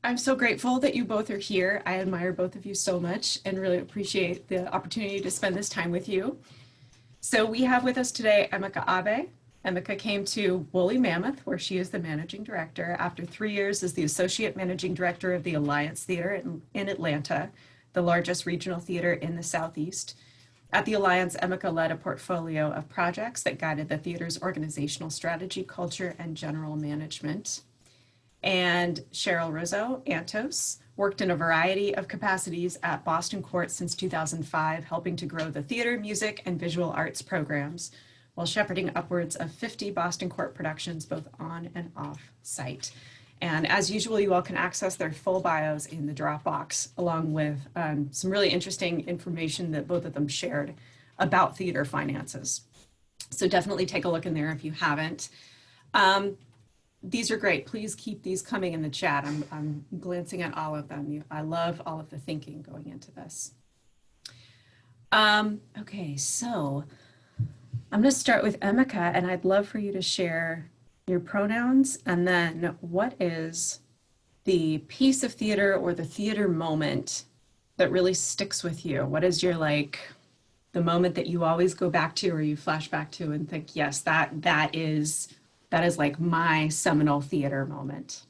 I'm so grateful that you both are here. I admire both of you so much and really appreciate the opportunity to spend this time with you. So we have with us today Emika Abe. Emika came to Woolly Mammoth, where she is the managing director, after 3 years as the associate managing director of the Alliance Theater in Atlanta, the largest regional theater in the Southeast. At the Alliance, Emika led a portfolio of projects that guided the theater's organizational strategy, culture, and general management. And Cheryl Rizzo Antos worked in a variety of capacities at Boston Court since 2005, helping to grow the theater, music, and visual arts programs, while shepherding upwards of 50 Boston Court productions, both on and off site. And as usual, you all can access their full bios in the Dropbox, along with some really interesting information that both of them shared about theater finances. So definitely take a look in there if you haven't. These are great. Please keep these coming in the chat. I'm glancing at all of them. I love all of the thinking going into this. Okay, so I'm going to start with Emika, and I'd love for you to share your pronouns, and then what is the piece of theater or the theater moment that really sticks with you? What is your, like, the moment that you always go back to or you flash back to and think, yes, that is like my seminal theater moment?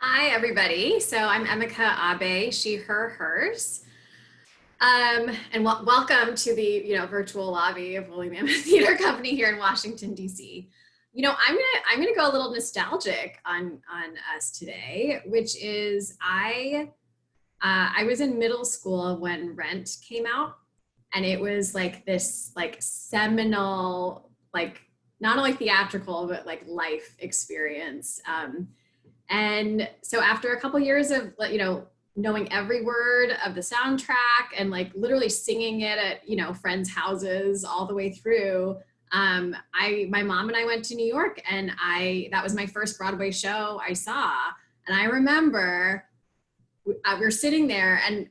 Hi, everybody. So I'm Emika Abe, she, her, hers. And welcome to the virtual lobby of Woolly Mammoth Theater Company here in Washington, D.C. I'm gonna go a little nostalgic on us today, which is I was in middle school when Rent came out, and it was like this seminal, not only theatrical but like life experience. And so after a couple years of knowing every word of the soundtrack and like literally singing it at friends' houses all the way through, my mom and I went to New York, and that was my first Broadway show I saw. And I remember we were sitting there, and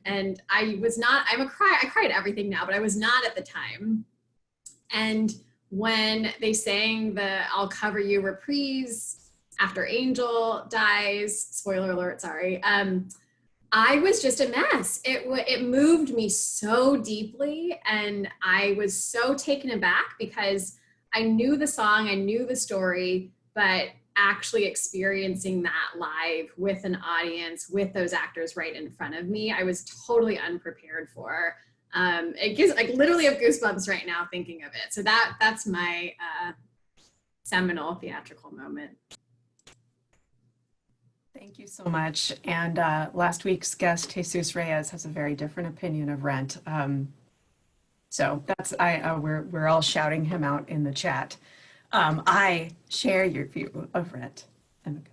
I cried at everything now, but I was not at the time. And when they sang the "I'll Cover You" reprise after Angel dies, spoiler alert, sorry, I was just a mess. It moved me so deeply, and I was so taken aback because I knew the song, I knew the story, but actually experiencing that live with an audience, with those actors right in front of me, I was totally unprepared for. It gives literally have goosebumps right now thinking of it. So that's my seminal theatrical moment. Thank you so much. And last week's guest, Jesus Reyes, has a very different opinion of Rent. So that's we're all shouting him out in the chat. I share your view of Rent, Emika.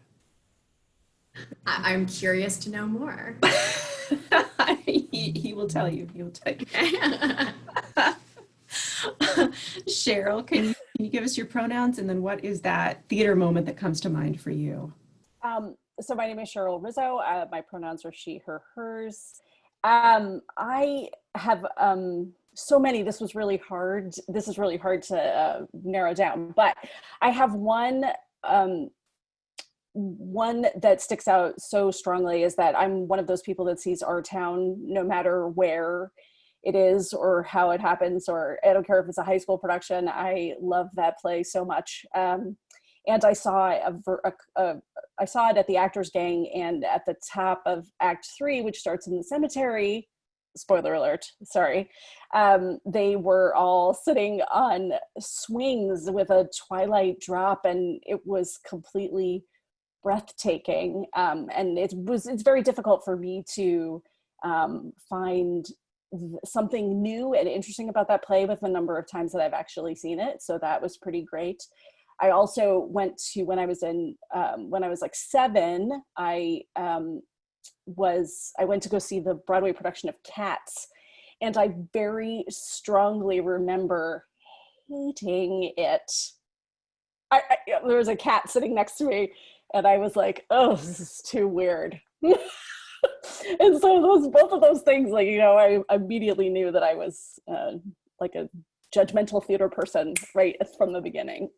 I'm curious to know more. He will tell you. He will tell you. Cheryl, can you give us your pronouns, and then what is that theater moment that comes to mind for you? So my name is Cheryl Rizzo. My pronouns are she, her, hers. I have so many. This is really hard to narrow down, but I have one that sticks out so strongly is that I'm one of those people that sees our town no matter where it is or how it happens, or I don't care if it's a high school production. I love that play so much. And I saw I saw it at the Actors Gang, and at the top of Act 3, which starts in the cemetery, spoiler alert, sorry, they were all sitting on swings with a twilight drop, and it was completely breathtaking. And it's very difficult for me to find something new and interesting about that play with the number of times that I've actually seen it. So that was pretty great. I also went to, when I was like 7, I went to go see the Broadway production of Cats, and I very strongly remember hating it. There was a cat sitting next to me, and I was like, oh, this is too weird. And so both of those things, I immediately knew that I was like a judgmental theater person right from the beginning.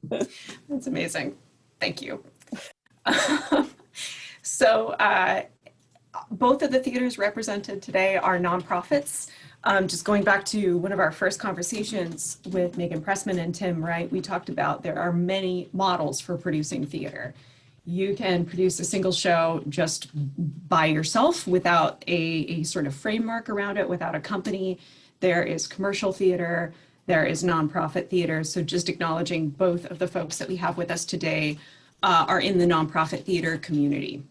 That's amazing. Thank you. So both of the theaters represented today are nonprofits. Just going back to one of our first conversations with Megan Pressman and Tim Wright, we talked about there are many models for producing theater. You can produce a single show just by yourself without a sort of framework around it, without a company. There is commercial theater, there is nonprofit theater. So just acknowledging both of the folks that we have with us today are in the nonprofit theater community.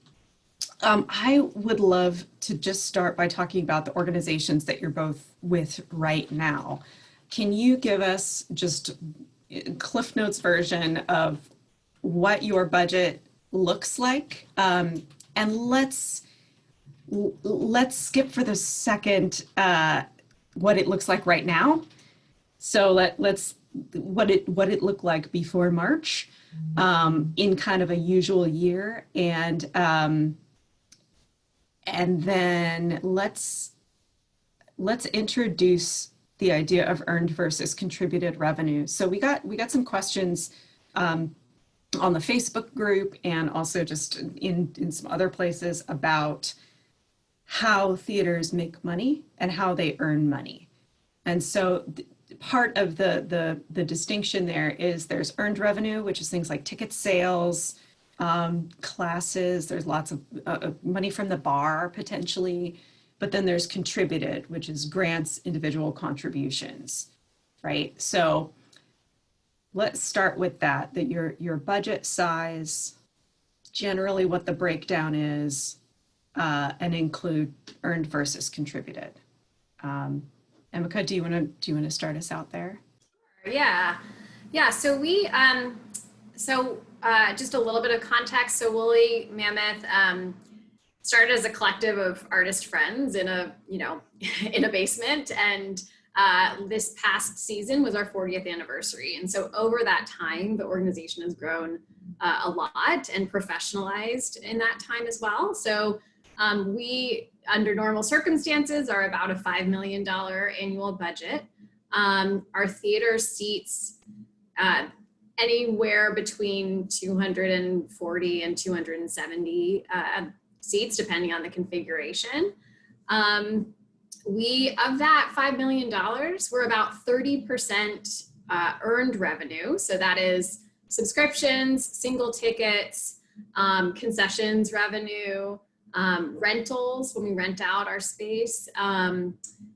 I would love to just start by talking about the organizations that you're both with right now. Can you give us just Cliff Notes version of what your budget looks like? And let's skip for the second what it looks like right now. So let's what it looked like before March in kind of a usual year, and then let's introduce the idea of earned versus contributed revenue. So we got some questions on the Facebook group and also just in some other places about how theaters make money and how they earn money. And so part of the distinction there is there's earned revenue, which is things like ticket sales, classes, there's lots of money from the bar potentially, but then there's contributed, which is grants, individual contributions, right? So let's start with that your budget size, generally what the breakdown is, and include earned versus contributed. Emika, do you want to start us out there? Yeah. So we just a little bit of context. So Woolly Mammoth started as a collective of artist friends in a in a basement, and this past season was our 40th anniversary. And so over that time, the organization has grown a lot and professionalized in that time as well. So we, under normal circumstances, are about a $5 million annual budget. Our theater seats anywhere between 240 and 270 seats, depending on the configuration. Of that $5 million, we're about 30% earned revenue. So that is subscriptions, single tickets, concessions revenue, rentals when we rent out our space, and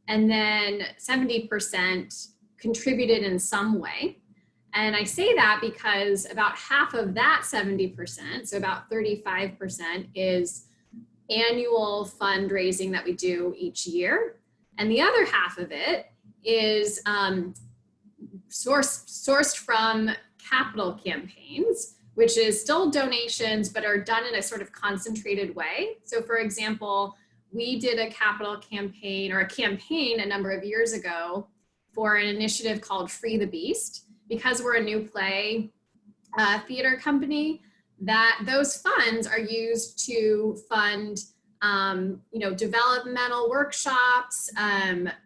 then 70% contributed in some way. And I say that because about half of that 70%, so about 35%, is annual fundraising that we do each year. And the other half of it is sourced from capital campaigns, which is still donations, but are done in a sort of concentrated way. So for example, we did a capital campaign or a campaign a number of years ago for an initiative called Free the Beast. Because we're a new play theater company, that those funds are used to fund developmental workshops,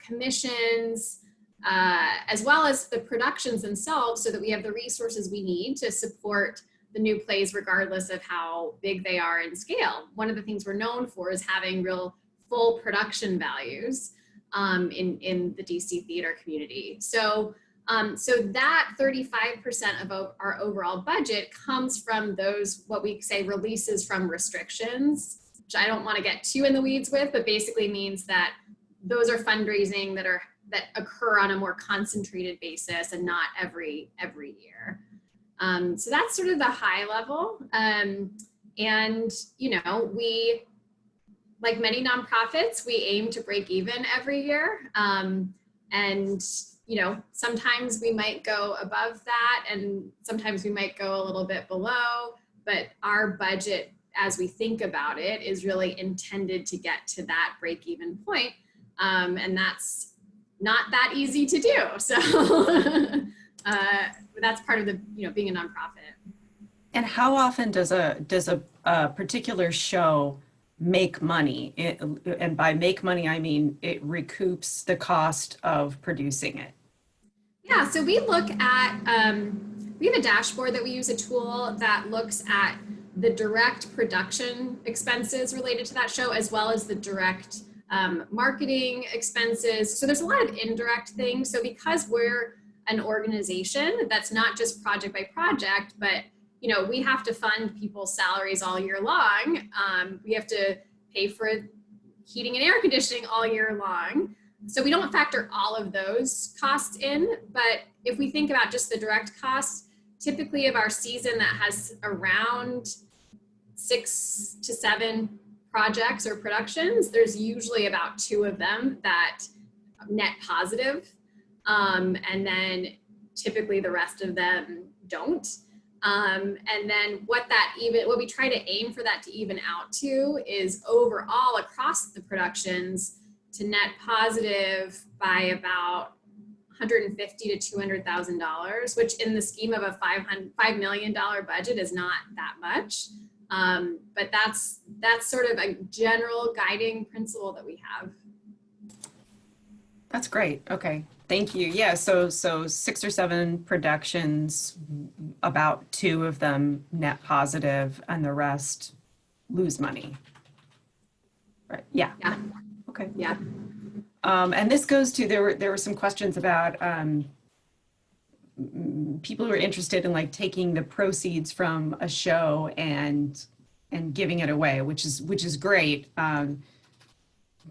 commissions, as well as the productions themselves, so that we have the resources we need to support the new plays regardless of how big they are in scale. One of the things we're known for is having real full production values in the DC theater community. So that 35% of our overall budget comes from those, what we say, releases from restrictions, which I don't want to get too in the weeds with, but basically means that those are fundraising that occur on a more concentrated basis and not every year. So that's sort of the high level. We, like many nonprofits, we aim to break even every year. Sometimes we might go above that and sometimes we might go a little bit below, but our budget, as we think about it, is really intended to get to that break-even point. And that's not that easy to do. So that's part of the, being a nonprofit. And how often does a particular show make money? And by make money, I mean it recoups the cost of producing it. Yeah, so we look at we have a dashboard that we use, a tool that looks at the direct production expenses related to that show, as well as the direct marketing expenses. So there's a lot of indirect things. So because we're an organization that's not just project by project, but you know, we have to fund people's salaries all year long. We have to pay for heating and air conditioning all year long. So we don't factor all of those costs in, but if we think about just the direct costs, typically of our season that has around 6 to 7 projects or productions, there's usually about 2 of them that net positive. And then typically the rest of them don't. And then what we try to aim for that to even out to is overall across the productions to net positive by about $150,000 to $200,000, which in the scheme of a $5 million budget is not that much. But that's sort of a general guiding principle that we have. That's great. Okay. Thank you. Yeah. So 6 or 7 productions, about 2 of them net positive and the rest lose money. Right. Yeah. Yeah. Okay. Yeah. And this goes to, there were some questions about people who are interested in like taking the proceeds from a show and giving it away, which is great.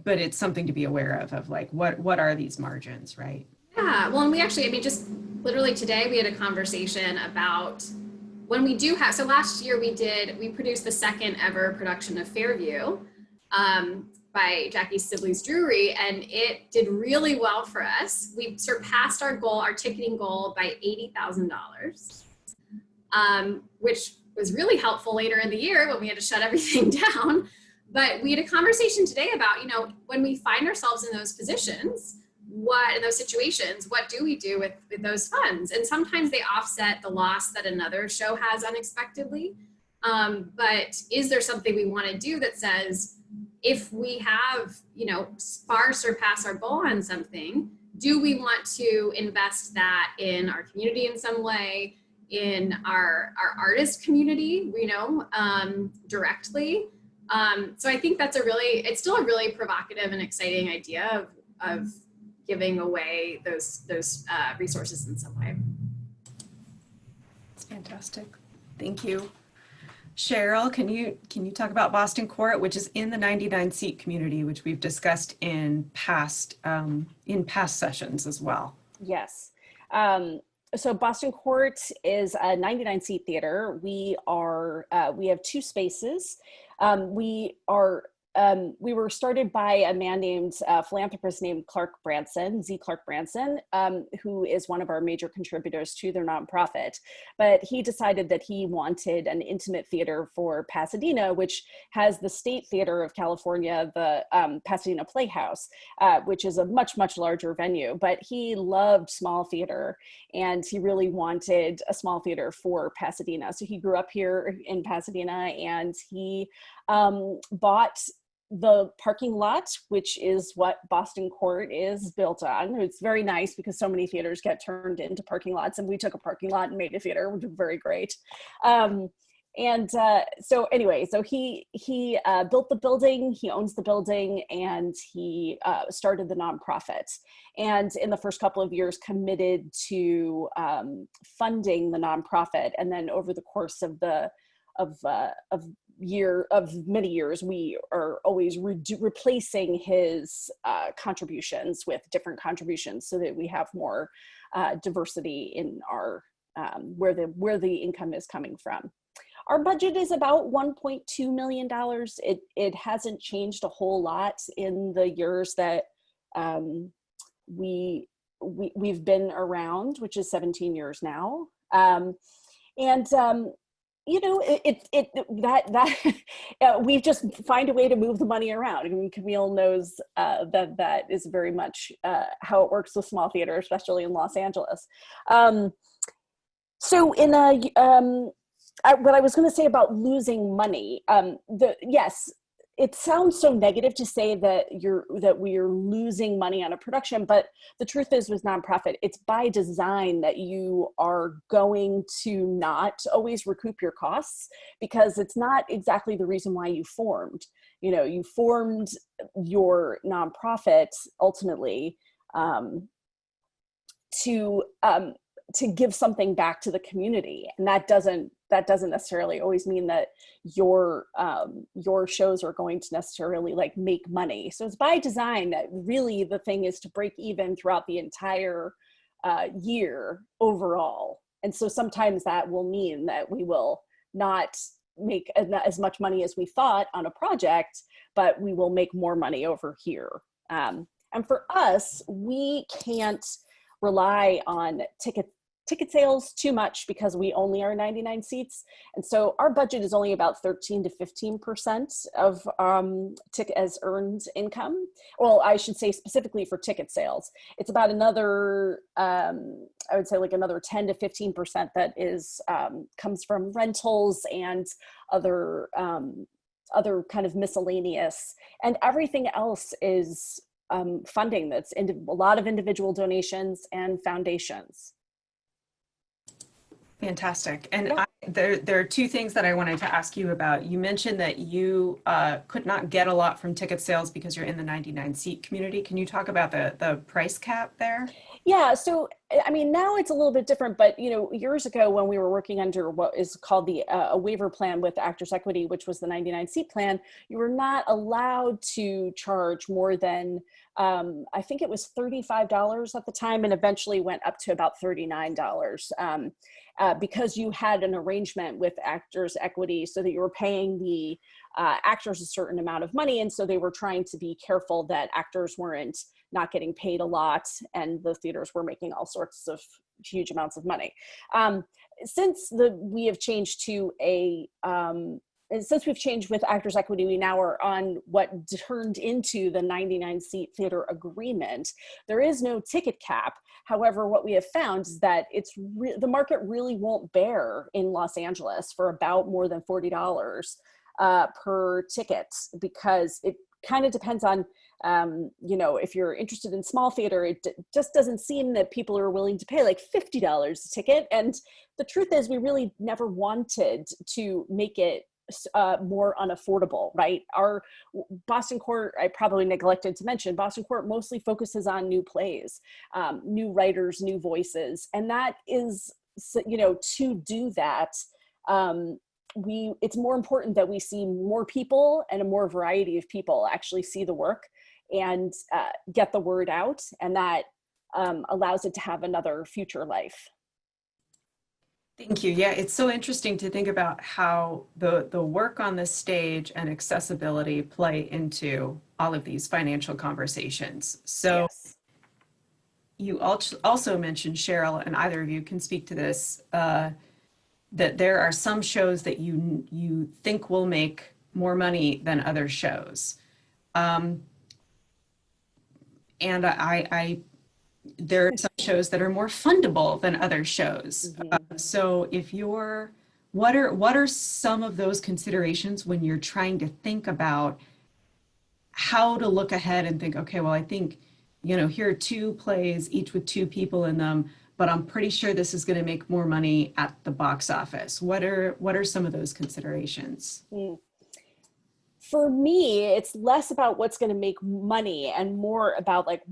But it's something to be aware of like, what are these margins, right? Yeah, well, and we actually, I mean, just literally today we had a conversation about when we do have, so last year we produced the second ever production of Fairview by Jackie Sibley's Brewery, and it did really well for us. We surpassed our goal, our ticketing goal by $80,000, which was really helpful later in the year when we had to shut everything down. But we had a conversation today about, you know, when we find ourselves in those positions, in those situations, what do we do with those funds? And sometimes they offset the loss that another show has unexpectedly. But is there something we want to do that says, if we have, you know, far surpassed our goal on something, do we want to invest that in our community in some way, in our artist community, you know, directly? So I think it's still a really provocative and exciting idea of giving away those resources in some way. It's fantastic. Thank you. Cheryl, can you talk about Boston Court, which is in the 99 seat community, which we've discussed in past sessions as well? Yes. So Boston Court is a 99 seat theater. We have 2 spaces. We were started by a man named philanthropist named Clark Branson, Z. Clark Branson, who is one of our major contributors to their nonprofit. But he decided that he wanted an intimate theater for Pasadena, which has the State Theater of California, the Pasadena Playhouse, which is a much, much larger venue. But he loved small theater, and he really wanted a small theater for Pasadena. So he grew up here in Pasadena, and he bought the parking lot, which is what Boston Court is built on. It's very nice because so many theaters get turned into parking lots, and we took a parking lot and made a theater, which was very great. So he built the building, he owns the building, and he started the nonprofit. And in the first couple of years committed to funding the nonprofit. And then over the course of many years, we are always replacing his contributions with different contributions so that we have more diversity in our where the income is coming from. Our budget is about $1.2 million. It hasn't changed a whole lot in the years that we've been around, which is 17 years now. You know, we just find a way to move the money around. I mean, Camille knows that is very much how it works with small theater, especially in Los Angeles. So what I was going to say about losing money, yes, it sounds so negative to say that we are losing money on a production, but the truth is with nonprofit, it's by design that you are going to not always recoup your costs, because it's not exactly the reason why you formed. You know, you formed your nonprofit ultimately to give something back to the community, and that doesn't necessarily always mean that your shows are going to necessarily like make money. So it's by design that really the thing is to break even throughout the entire year overall. And so sometimes that will mean that we will not make as much money as we thought on a project, but we will make more money over here. And for us, we can't rely on ticket sales too much because we only are 99 seats. And so our budget is only about 13 to 15% of as earned income. Well, I should say specifically for ticket sales. It's about another, I would say like another 10 to 15% that is comes from rentals and other kind of miscellaneous. And everything else is funding that's a lot of individual donations and foundations. Fantastic. And there are two things that I wanted to ask you about. You mentioned that you could not get a lot from ticket sales because you're in the 99 seat community. Can you talk about the price cap there? Yeah, so I mean, now it's a little bit different, but you know, years ago when we were working under what is called the a waiver plan with Actors Equity, which was the 99 seat plan, you were not allowed to charge more than I think it was $35 at the time, and eventually went up to about $39 because you had an arrangement with Actors Equity so that you were paying the actors a certain amount of money. And so they were trying to be careful that actors weren't not getting paid a lot and the theaters were making all sorts of huge amounts of money. Since we have changed to since we've changed with Actors Equity, we now are on what turned into the 99 seat theater agreement. There is no ticket cap. However, what we have found is that the market really won't bear in Los Angeles for about more than $40 per ticket, because it kind of depends on, you know, if you're interested in small theater, it just doesn't seem that people are willing to pay like $50 a ticket. And the truth is, we really never wanted to make it more unaffordable, right? Our Boston Court, I probably neglected to mention, Boston Court mostly focuses on new plays, new writers, new voices. And that is, you know, to do that, it's more important that we see more people and a more variety of people actually see the work and get the word out. And that allows it to have another future life. Thank you. Yeah, it's so interesting to think about how the work on the stage and accessibility play into all of these financial conversations. So yes. You also mentioned, Cheryl, and either of you can speak to this, that there are some shows that you think will make more money than other shows. And there are some shows that are more fundable than other shows. Mm-hmm. So what are some of those considerations when you're trying to think about how to look ahead and think, okay, well, I think, you know, here are two plays, each with two people in them, but I'm pretty sure this is going to make more money at the box office. What are some of those considerations? For me, it's less about what's going to make money and more about like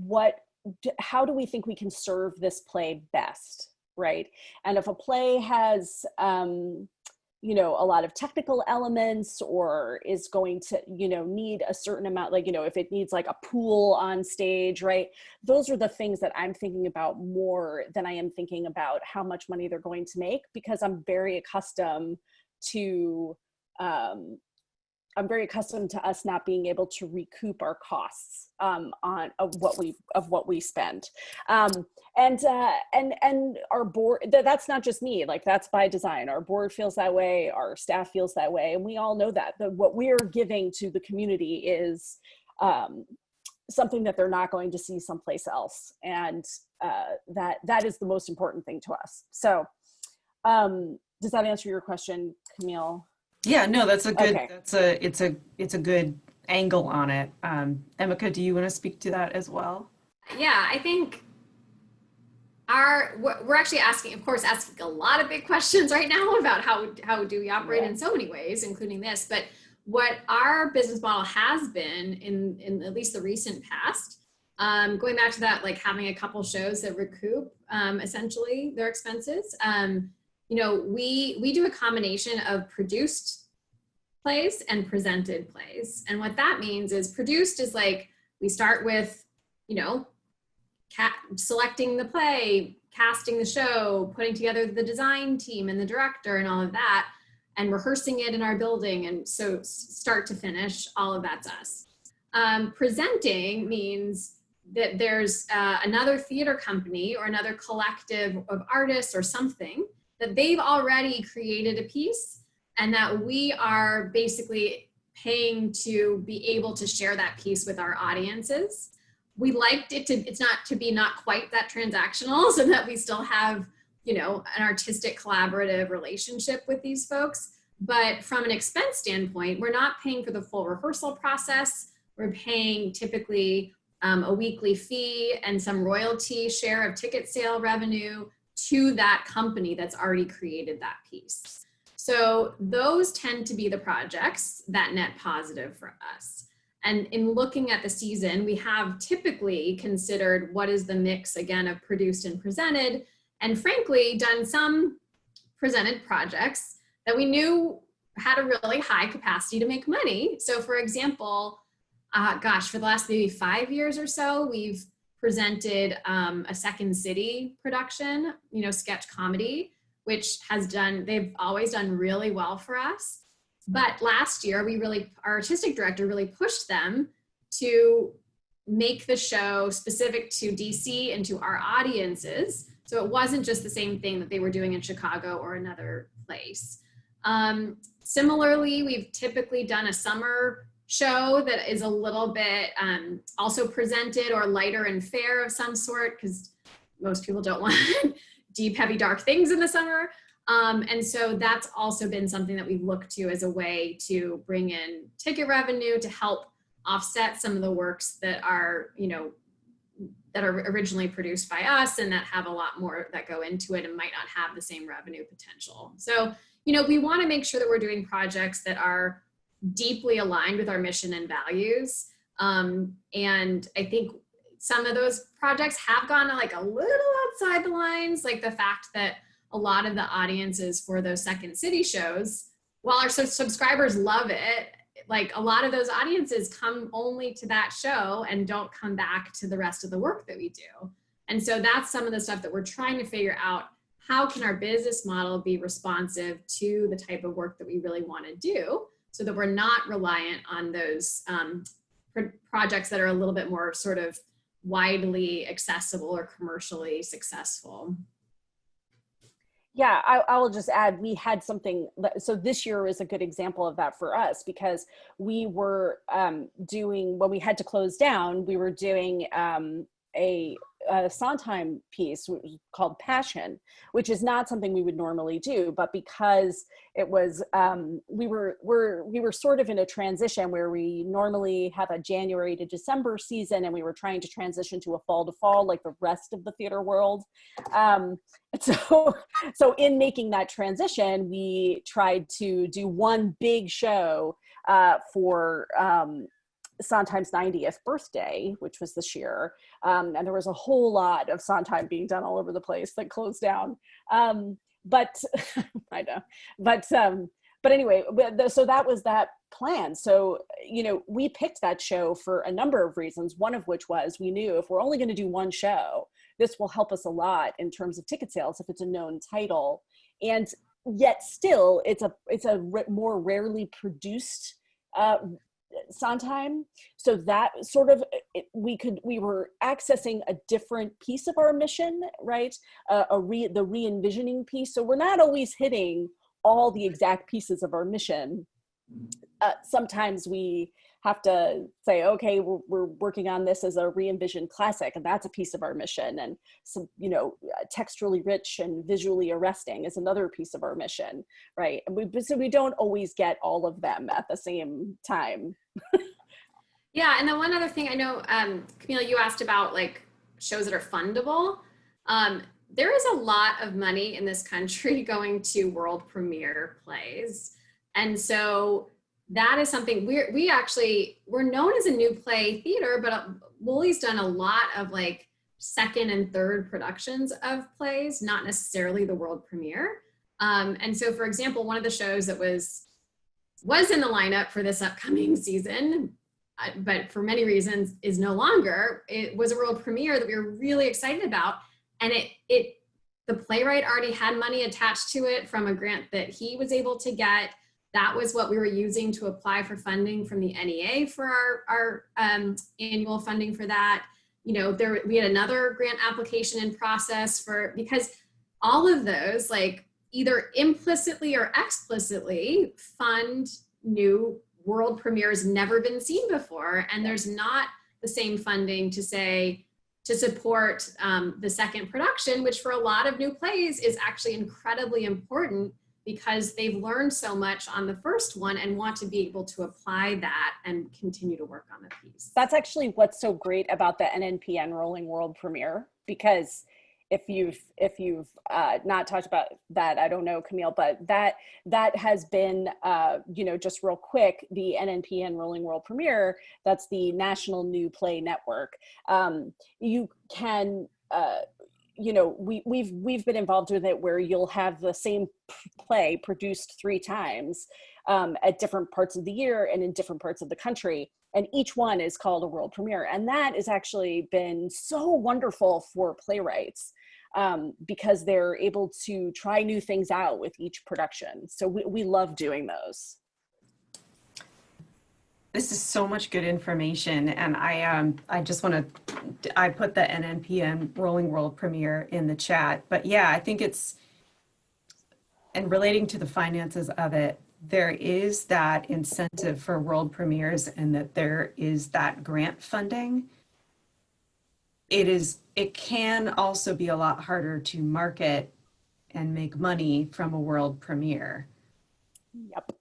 how do we think we can serve this play best, right? And if a play has, you know, a lot of technical elements or is going to, you know, need a certain amount, like, you know, if it needs like a pool on stage, right? Those are the things that I'm thinking about more than I am thinking about how much money they're going to make, because I'm very accustomed to, us not being able to recoup our costs of what we spend, and our board. That's not just me. Like, that's by design. Our board feels that way. Our staff feels that way, and we all know that what we're giving to the community is something that they're not going to see someplace else, and that is the most important thing to us. So, does that answer your question, Camille? Yeah, no, that's a good, okay. it's a good angle on it. Emika, do you want to speak to that as well? Yeah, I think we're actually asking, of course, asking a lot of big questions right now about how do we operate in so many ways, including this. But what our business model has been in at least the recent past, going back to that, like having a couple shows that recoup essentially their expenses. We do a combination of produced plays and presented plays, and what that means is produced is like we start with selecting the play, casting the show, putting together the design team and the director and all of that, and rehearsing it in our building. And so start to finish, all of that's us. Presenting means that there's another theater company or another collective of artists or something that they've already created a piece and that we are basically paying to be able to share that piece with our audiences. We liked it to be not quite that transactional, so that we still have, an artistic collaborative relationship with these folks. But from an expense standpoint, we're not paying for the full rehearsal process. We're paying typically a weekly fee and some royalty share of ticket sale revenue to that company that's already created that piece. So those tend to be the projects that net positive for us. And in looking at the season, we have typically considered what is the mix, again, of produced and presented, and frankly, done some presented projects that we knew had a really high capacity to make money. So for example, for the last maybe 5 years or so, we've presented a Second City production, sketch comedy, which they've always done really well for us. But last year, our artistic director really pushed them to make the show specific to DC and to our audiences. So it wasn't just the same thing that they were doing in Chicago or another place. Similarly, we've typically done a summer show that is a little bit also presented or lighter and fair of some sort, because most people don't want deep, heavy, dark things in the summer. And so that's also been something that we've looked to as a way to bring in ticket revenue to help offset some of the works that are, that are originally produced by us and that have a lot more that go into it and might not have the same revenue potential. So, we want to make sure that we're doing projects that are deeply aligned with our mission and values. And I think some of those projects have gone like a little outside the lines, like the fact that a lot of the audiences for those Second City shows, while our subscribers love it, like a lot of those audiences come only to that show and don't come back to the rest of the work that we do. And so that's some of the stuff that we're trying to figure out. How can our business model be responsive to the type of work that we really want to do so that we're not reliant on those projects that are a little bit more sort of widely accessible or commercially successful? Yeah, I will just add, we had something, so this year is a good example of that for us, because we were doing, when we had to close down, we were doing a Sondheim piece called Passion, which is not something we would normally do, but because it was, we were sort of in a transition where we normally have a January to December season, and we were trying to transition to a fall to fall like the rest of the theater world. So in making that transition, we tried to do one big show for Sondheim's 90th birthday, which was this year. And there was a whole lot of Sondheim being done all over the place that closed down. But I know, but anyway, so that was that plan. So, we picked that show for a number of reasons. One of which was we knew if we're only going to do one show, this will help us a lot in terms of ticket sales if it's a known title. And yet still, it's a more rarely produced Sondheim. So that sort of, we were accessing a different piece of our mission, right? The re-envisioning piece. So we're not always hitting all the exact pieces of our mission. Sometimes we have to say, okay, we're working on this as a re-envisioned classic, and that's a piece of our mission. And so, textually rich and visually arresting is another piece of our mission, right? And so we don't always get all of them at the same time. Yeah, and then one other thing I know, Camille, you asked about like shows that are fundable. There is a lot of money in this country going to world premiere plays. And so that is something we're known as a new play theater, but Woolly's done a lot of like second and third productions of plays, not necessarily the world premiere. And so, for example, one of the shows that was in the lineup for this upcoming season, but for many reasons is no longer. It was a world premiere that we were really excited about, and the playwright already had money attached to it from a grant that he was able to get. That was what we were using to apply for funding from the NEA for our annual funding for that. You know, we had another grant application in process because all of those, like, either implicitly or explicitly fund new world premieres never been seen before. And there's not the same funding to support the second production, which for a lot of new plays is actually incredibly important because they've learned so much on the first one and want to be able to apply that and continue to work on the piece. That's actually what's so great about the NNPN Rolling World Premiere, because if you've not talked about that, I don't know, Camille, but that has been, just real quick, the NNPN Rolling World Premiere, that's the National New Play Network. You can, we've been involved with it where you'll have the same play produced 3 times at different parts of the year and in different parts of the country. And each one is called a world premiere. And that has actually been so wonderful for playwrights because they're able to try new things out with each production. So we love doing those. This is so much good information, and I just want to, I put the NNPN Rolling World Premiere in the chat, but yeah, I think it's, and relating to the finances of it, there is that incentive for world premieres and that there is that grant funding. It can also be a lot harder to market and make money from a world premiere. Yep.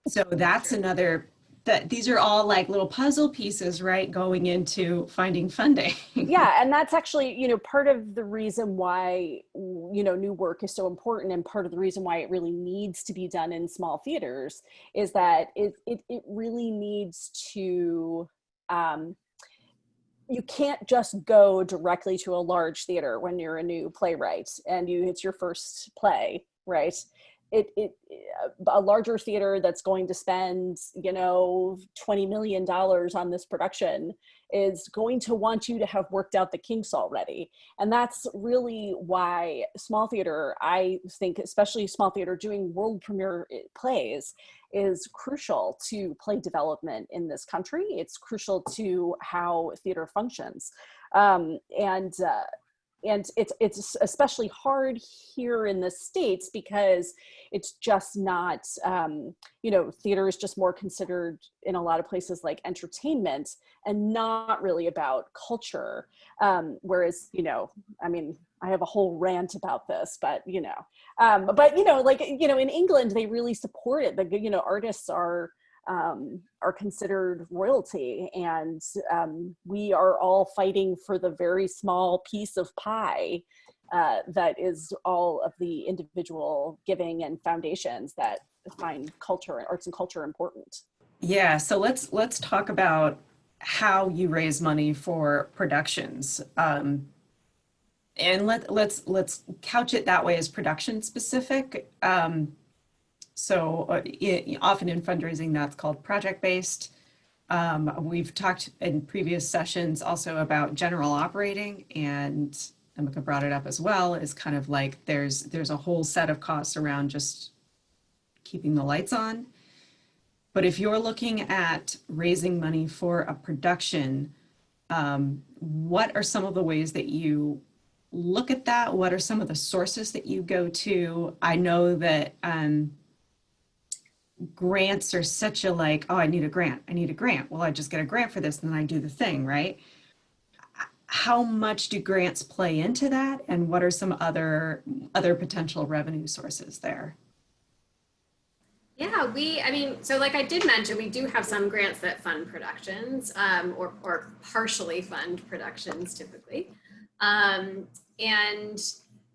So that's another, that these are all like little puzzle pieces, right, going into finding funding. Yeah, and that's actually, part of the reason why, new work is so important, and part of the reason why it really needs to be done in small theaters is that it really needs to, you can't just go directly to a large theater when you're a new playwright and it's your first play, right? A larger theater that's going to spend, $20 million on this production is going to want you to have worked out the kinks already. And that's really why small theater, I think, especially small theater doing world premiere plays, is crucial to play development in this country. It's crucial to how theater functions. And it's especially hard here in the States because it's just not, theater is just more considered in a lot of places like entertainment and not really about culture. Whereas, I have a whole rant about this, but, in England, they really support it. Artists are considered royalty, and we are all fighting for the very small piece of pie that is all of the individual giving and foundations that find arts and culture important. Yeah, so let's talk about how you raise money for productions. And let's couch it that way as production specific. So often in fundraising, that's called project-based. We've talked in previous sessions also about general operating, and Emika brought it up as well, is kind of like there's a whole set of costs around just keeping the lights on. But if you're looking at raising money for a production, what are some of the ways that you look at that? What are some of the sources that you go to? I know that grants are such a like, oh, I need a grant. Well, I just get a grant for this and then I do the thing, right? How much do grants play into that? And what are some other potential revenue sources there? Yeah, I mean, so like I did mention, we do have some grants that fund productions, or partially fund productions typically. Um, and,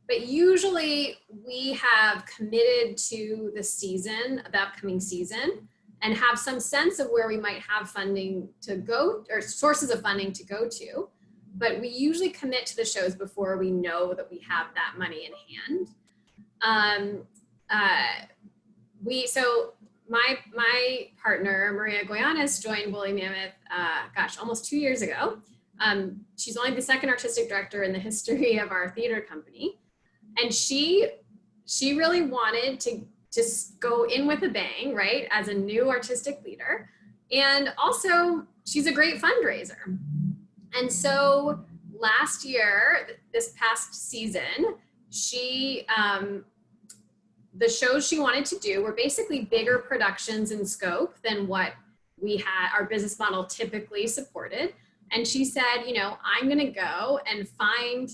but usually we have committed to the season, the upcoming season, and have some sense of where we might have funding to go, or sources of funding to go to. But we usually commit to the shows before we know that we have that money in hand. Um, uh, so my partner Maria Goyanes joined Woolly Mammoth, almost 2 years ago. She's only the second artistic director in the history of our theater company, and she really wanted to just go in with a bang, right, as a new artistic leader, and also she's a great fundraiser. And so last year, this past season, she the shows she wanted to do were basically bigger productions in scope than what our business model typically supported. And she said, I'm going to go and find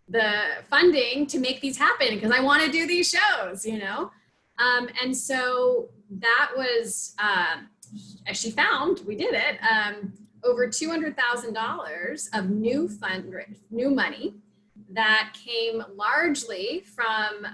the funding to make these happen because I want to do these shows, and so that was, as she found, we did it, over $200,000 of new money that came largely from,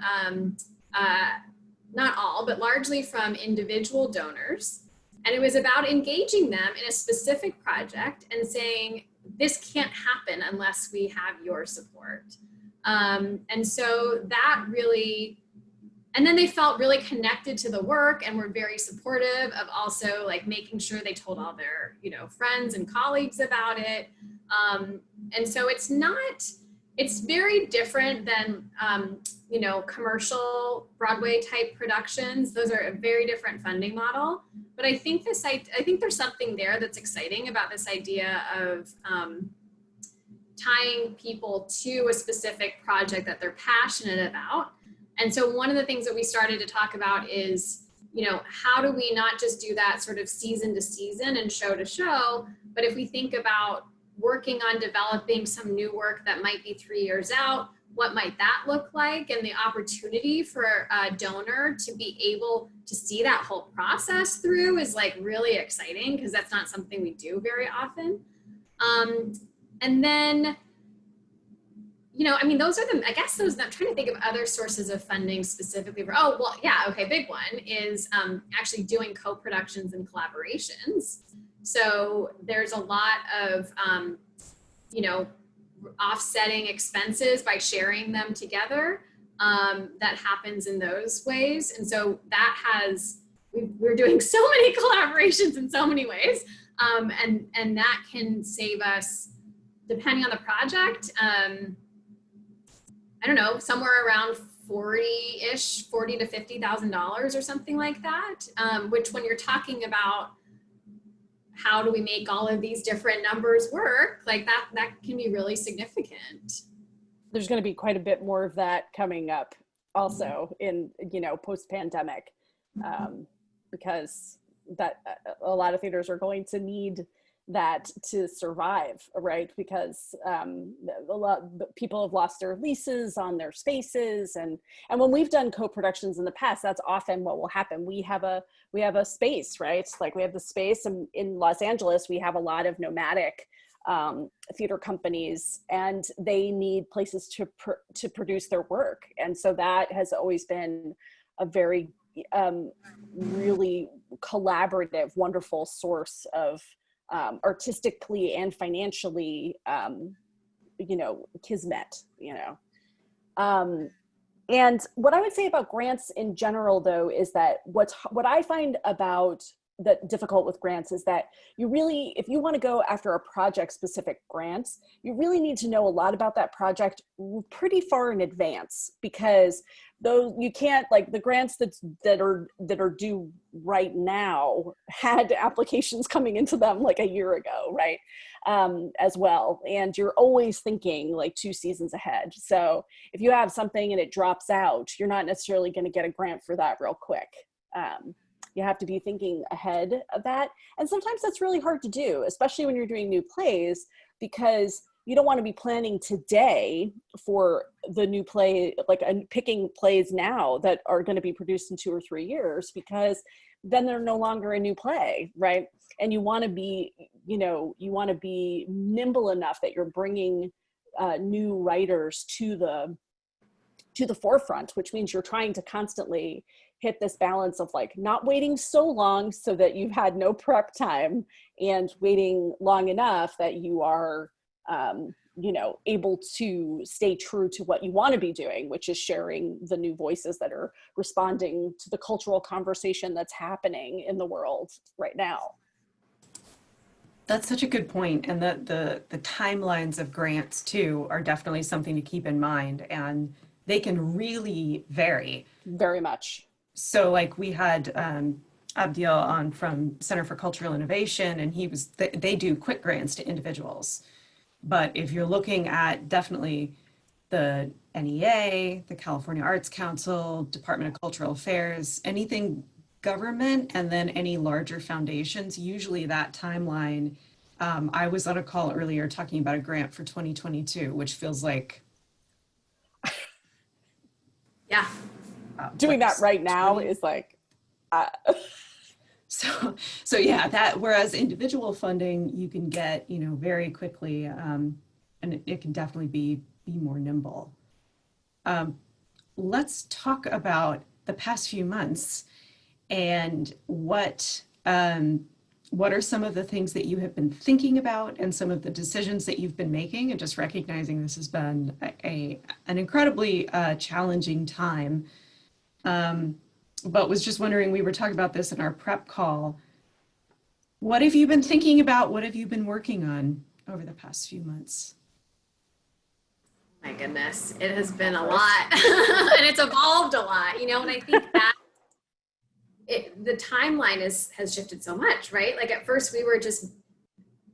not all, but largely from individual donors. And it was about engaging them in a specific project and saying, this can't happen unless we have your support. And so that really, and then they felt really connected to the work and were very supportive of also like making sure they told all their, friends and colleagues about it. And so it's very different than, commercial Broadway type productions. Those are a very different funding model. But I think there's something there that's exciting about this idea of tying people to a specific project that they're passionate about. And so one of the things that we started to talk about is, how do we not just do that sort of season to season and show to show, but if we think about working on developing some new work that might be 3 years out, what might that look like? And the opportunity for a donor to be able to see that whole process through is like really exciting because that's not something we do very often. And then, those are I'm trying to think of other sources of funding specifically for, big one is actually doing co-productions and collaborations. So there's a lot of, offsetting expenses by sharing them together that happens in those ways. And so we're doing so many collaborations in so many ways. And that can save us, depending on the project, somewhere around $40,000 to $50,000 or something like that, which when you're talking about how do we make all of these different numbers work, like that can be really significant. There's going to be quite a bit more of that coming up also in, post-pandemic, because that a lot of theaters are going to need that to survive, right? Because people have lost their leases on their spaces, and when we've done co-productions in the past, that's often what will happen. We have a space, right? Like we have the space, and in Los Angeles, we have a lot of nomadic theater companies, and they need places to produce their work, and so that has always been a very really collaborative, wonderful source of artistically and financially, kismet, and what I would say about grants in general, though, is that what I find about that difficult with grants is that you really, if you want to go after a project specific grants, you really need to know a lot about that project pretty far in advance, because those, you can't, like the grants that are due right now had applications coming into them like a year ago, right? As well. And you're always thinking like 2 seasons ahead. So if you have something and it drops out, you're not necessarily going to get a grant for that real quick. You have to be thinking ahead of that. And sometimes that's really hard to do, especially when you're doing new plays, because you don't want to be planning today for the new play, like picking plays now that are going to be produced in 2 or 3 years, because then they're no longer a new play, right? And you want to be, you want to be nimble enough that you're bringing new writers to the forefront, which means you're trying to constantly hit this balance of like not waiting so long so that you've had no prep time, and waiting long enough that you are able to stay true to what you want to be doing, which is sharing the new voices that are responding to the cultural conversation that's happening in the world right now. That's such a good point. And the timelines of grants too are definitely something to keep in mind, and they can really vary. Very much. So like we had Abdiel on from Center for Cultural Innovation, and they do quick grants to individuals. But if you're looking at definitely the NEA, the California Arts Council, Department of Cultural Affairs, anything government, and then any larger foundations, usually that timeline, I was on a call earlier talking about a grant for 2022, which feels like, yeah, doing that right now is like, so yeah, that, whereas individual funding, you can get, very quickly, and it can definitely be more nimble. Let's talk about the past few months and what are some of the things that you have been thinking about and some of the decisions that you've been making, and just recognizing this has been an incredibly challenging time. But was just wondering, we were talking about this in our prep call. What have you been thinking about? What have you been working on over the past few months? My goodness, it has been a lot and it's evolved a lot, and I think that the timeline has shifted so much, right? Like at first we were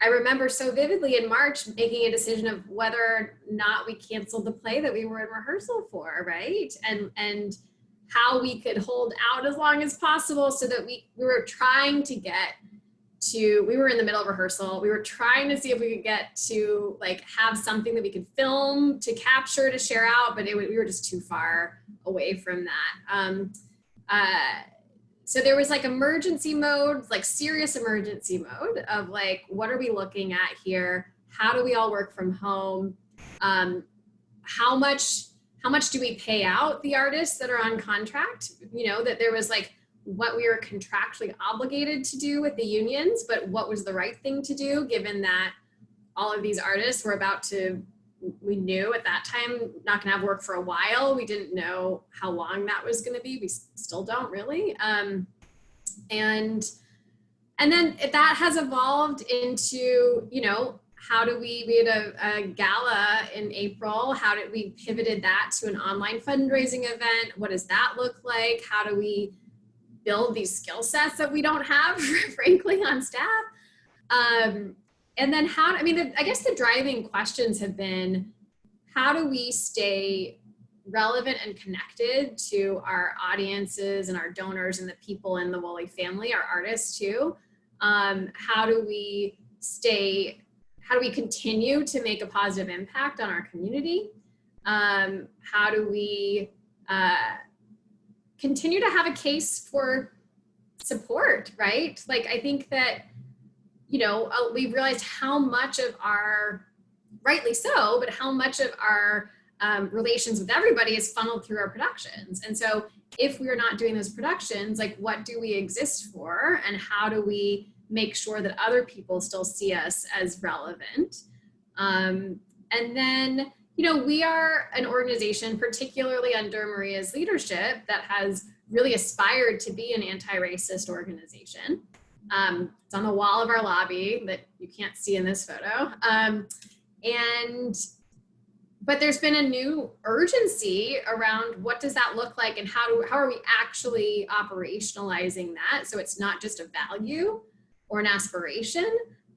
I remember so vividly in March making a decision of whether or not we canceled the play that we were in rehearsal for, right? And how we could hold out as long as possible so that we were trying to get to, we were in the middle of rehearsal. We were trying to see if we could get to like have something that we could film to capture, to share out, but we were just too far away from that. So there was like emergency mode, like serious emergency mode of like, what are we looking at here? How do we all work from home? How much do we pay out the artists that are on contract? That there was like what we were contractually obligated to do with the unions, but what was the right thing to do given that all of these artists were we knew at that time not gonna have work for a while. We didn't know how long that was gonna be. We still don't really. And then that has evolved into, how do we had a gala in April. How did we pivoted that to an online fundraising event? What does that look like? How do we build these skill sets that we don't have, frankly, on staff? And then I guess the driving questions have been, how do we stay relevant and connected to our audiences and our donors and the people in the Woolley family, our artists too? How do we continue to make a positive impact on our community? How do we continue to have a case for support, right? Like, I think that, we've realized how much of our, rightly so, but how much of our relations with everybody is funneled through our productions. And so if we're not doing those productions, like what do we exist for? And how do we make sure that other people still see us as relevant? And then, we are an organization, particularly under Maria's leadership, that has really aspired to be an anti-racist organization. It's on the wall of our lobby that you can't see in this photo. But there's been a new urgency around what does that look like and how are we actually operationalizing that? So it's not just a value or an aspiration,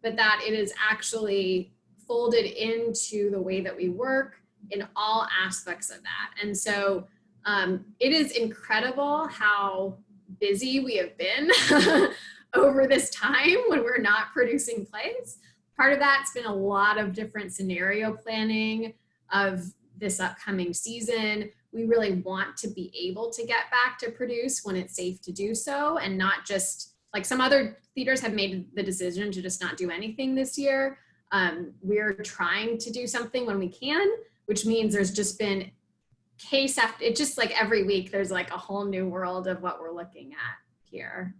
but that it is actually folded into the way that we work in all aspects of that. And so it is incredible how busy we have been over this time when we're not producing plays. part of that's been a lot of different scenario planning of this upcoming season. We really want to be able to get back to produce when it's safe to do so, and not just like some other theaters have made the decision to just not do anything this year. We're trying to do something when we can, which means there's just been case after, it just like every week there's like a whole new world of what we're looking at here.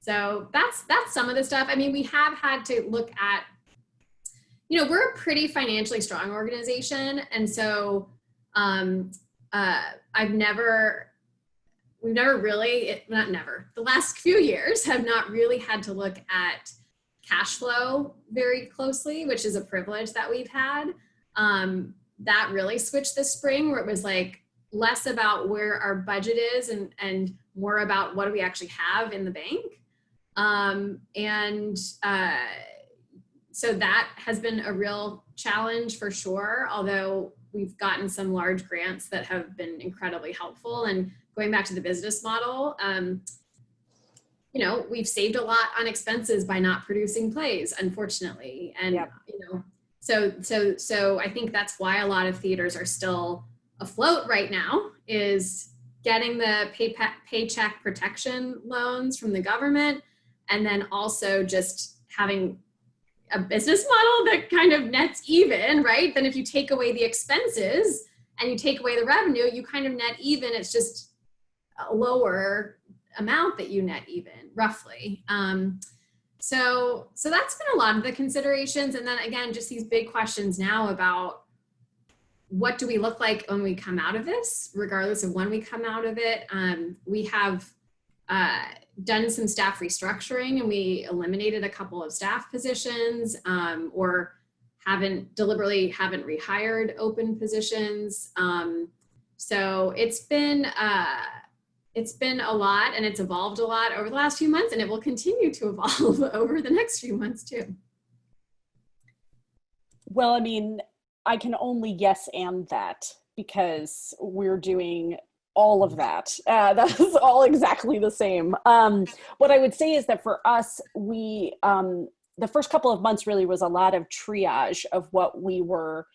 So that's some of the stuff. I mean, we have had to look at, you know, we're a pretty financially strong organization. And so we've never really, not never, the last few years have not really had to look at cash flow very closely, which is a privilege that we've had. That really switched this spring, where it was like less about where our budget is and more about what do we actually have in the bank. So that has been a real challenge for sure, although we've gotten some large grants that have been incredibly helpful. And going back to the business model, you know, we've saved a lot on expenses by not producing plays, unfortunately. And, Yep. you know, so I think that's why a lot of theaters are still afloat right now, is getting the paycheck protection loans from the government, and then also just having a business model that kind of nets even, right? Then if you take away the expenses and you take away the revenue, you kind of net even. It's just a lower amount that you net even, roughly. So that's been a lot of the considerations. And then again, just these big questions now about what do we look like when we come out of this, regardless of when we come out of it. We have done some staff restructuring, and we eliminated a couple of staff positions, or deliberately haven't rehired open positions. So it's been a lot, and it's evolved a lot over the last few months, and it will continue to evolve over the next few months too. Well, I mean, I can only yes and that, because we're doing all of that. That is all exactly the same. What I would say is that for us, we, the first couple of months really was a lot of triage of what we were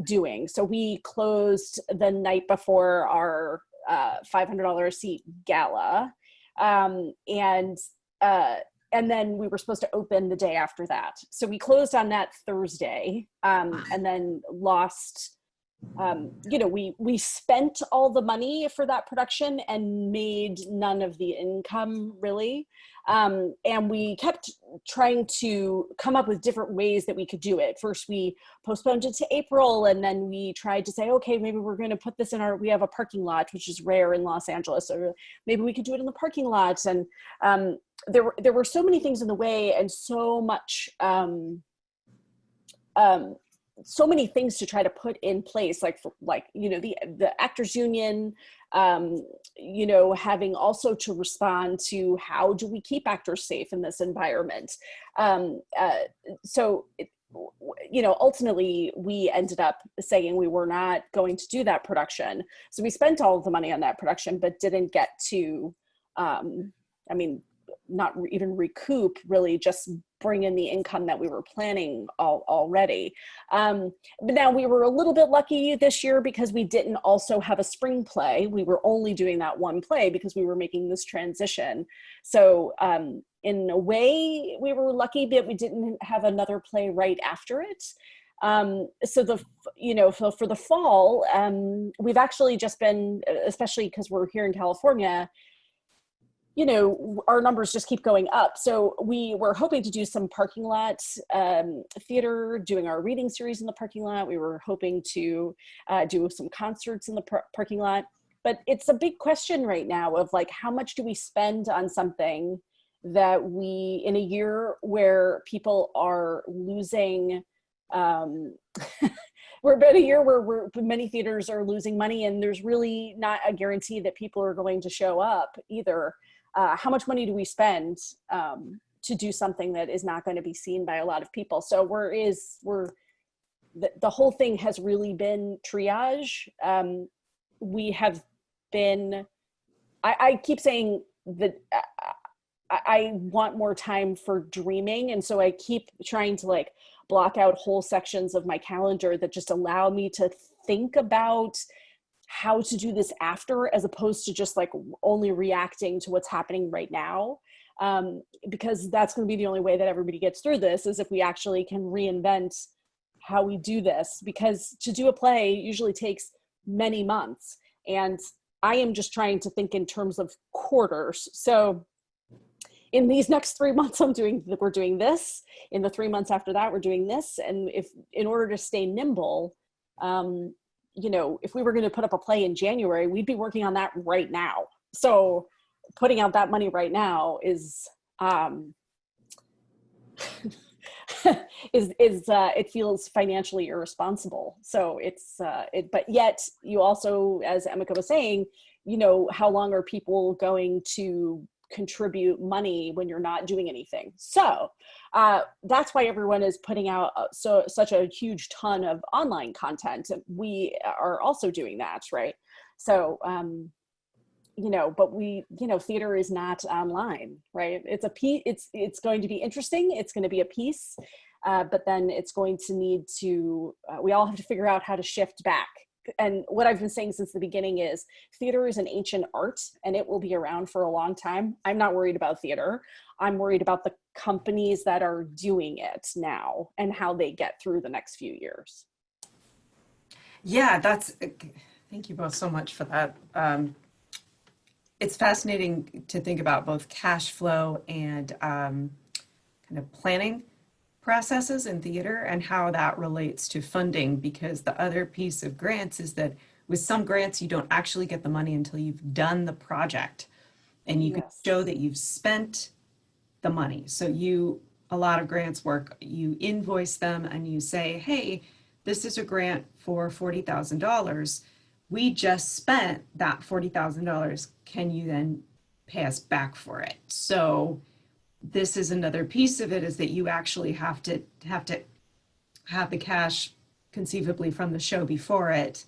doing. So we closed the night before our $500 a seat gala. And then we were supposed to open the day after that. So we closed on that Thursday, and then lost, you know, we spent all the money for that production and made none of the income really. And we kept trying to come up with different ways that we could do it. First, we postponed it to April, and then we tried to say, okay, maybe we're going to put this in we have a parking lot, which is rare in Los Angeles, or maybe we could do it in the parking lot. And there were so many things in the way, and so much, so many things to try to put in place, like you know, the actors union, you know, having also to respond to how do we keep actors safe in this environment. So you know, ultimately we ended up saying we were not going to do that production. So we spent all of the money on that production, but didn't get to, I mean, not even recoup, really just bring in the income that we were planning already. But now we were a little bit lucky this year because we didn't also have a spring play. We were only doing that one play because we were making this transition. So in a way we were lucky, but we didn't have another play right after it. So you know, for the fall, we've actually just been, especially because we're here in California, you know, our numbers just keep going up. So we were hoping to do some parking lot theater, doing our reading series in the parking lot. We were hoping to do some concerts in the parking lot. But it's a big question right now of like, how much do we spend on something that in a year where people are losing, we're in a year where many theaters are losing money, and there's really not a guarantee that people are going to show up either. How much money do we spend to do something that is not going to be seen by a lot of people? So the whole thing has really been triage. We have been, I keep saying that I want more time for dreaming. And so I keep trying to like block out whole sections of my calendar that just allow me to think about how to do this after, as opposed to just like only reacting to what's happening right now. Because that's going to be the only way that everybody gets through this, is if we actually can reinvent how we do this, because to do a play usually takes many months. And I am just trying to think in terms of quarters. So in these next 3 months, we're doing this. In the 3 months after that, we're doing this. And if, in order to stay nimble, you know, if we were going to put up a play in January, we'd be working on that right now. So putting out that money right now is, it feels financially irresponsible. So it's, but yet you also, as Emika was saying, you know, how long are people going to contribute money when you're not doing anything? So that's why everyone is putting out such a huge ton of online content. We are also doing that, right? So, you know, but we, you know, theater is not online, right? It's a piece, it's going to be interesting. It's going to be a piece, but then it's going to need to, we all have to figure out how to shift back. And what I've been saying since the beginning is theater is an ancient art and it will be around for a long time. I'm not worried about theater. I'm worried about the companies that are doing it now and how they get through the next few years. Yeah, thank you both so much for that. It's fascinating to think about both cash flow and kind of planning processes in theater and how that relates to funding, because the other piece of grants is that with some grants, you don't actually get the money until you've done the project and you can show that you've spent the money. So a lot of grants work, you invoice them and you say, hey, this is a grant for $40,000. We just spent that $40,000. Can you then pay us back for it? So this is another piece of it, is that you actually have to have the cash conceivably from the show before it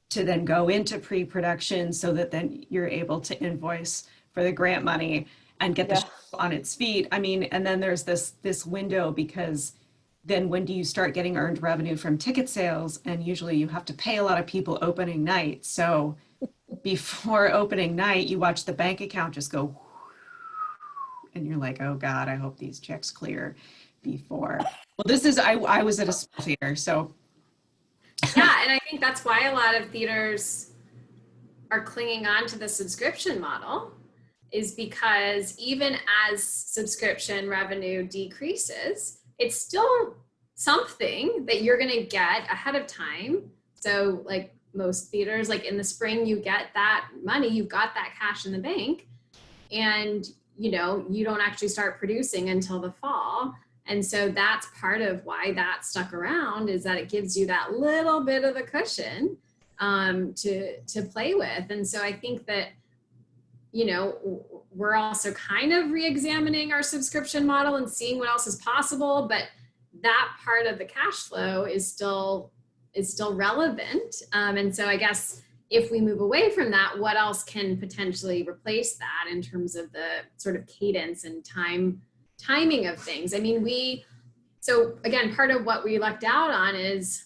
to then go into pre-production, so that then you're able to invoice for the grant money and get the show on its feet. I mean, and then there's this window, because then when do you start getting earned revenue from ticket sales? And usually you have to pay a lot of people opening night. So before opening night, you watch the bank account just go, and you're like, oh God, I hope these checks clear before. Well, this is, I was at a small theater, so. Yeah, and I think that's why a lot of theaters are clinging on to the subscription model, is because even as subscription revenue decreases, it's still something that you're gonna get ahead of time. So like most theaters, like in the spring, you get that money, you've got that cash in the bank, and you know, you don't actually start producing until the fall. And so that's part of why that stuck around, is that it gives you that little bit of the cushion to play with. And so I think that, you know, we're also kind of re-examining our subscription model and seeing what else is possible, but that part of the cash flow is still relevant. And so I guess if we move away from that, what else can potentially replace that in terms of the sort of cadence and timing of things? I mean, so again, part of what we lucked out on is,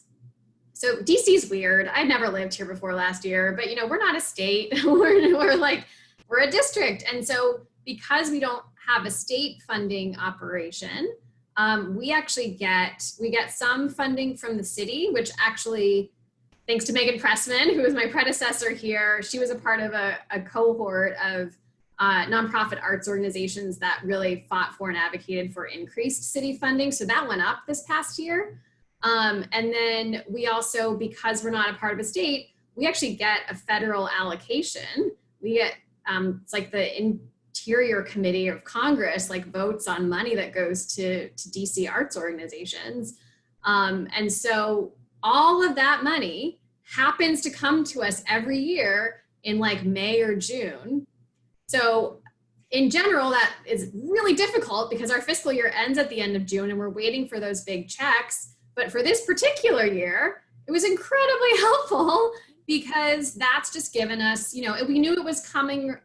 so DC's weird. I'd never lived here before last year, but you know, we're not a state, we're a district. And so because we don't have a state funding operation, we get some funding from the city, which actually, thanks to Megan Pressman, who was my predecessor here, she was a part of a cohort of nonprofit arts organizations that really fought for and advocated for increased city funding. So that went up this past year. And then we also, because we're not a part of a state, we actually get a federal allocation. We get, it's like the Interior Committee of Congress like votes on money that goes to DC arts organizations. And so all of that money happens to come to us every year in like May or June. So in general, that is really difficult because our fiscal year ends at the end of June and we're waiting for those big checks. But for this particular year, it was incredibly helpful because that's just given us, you know, we knew it was coming,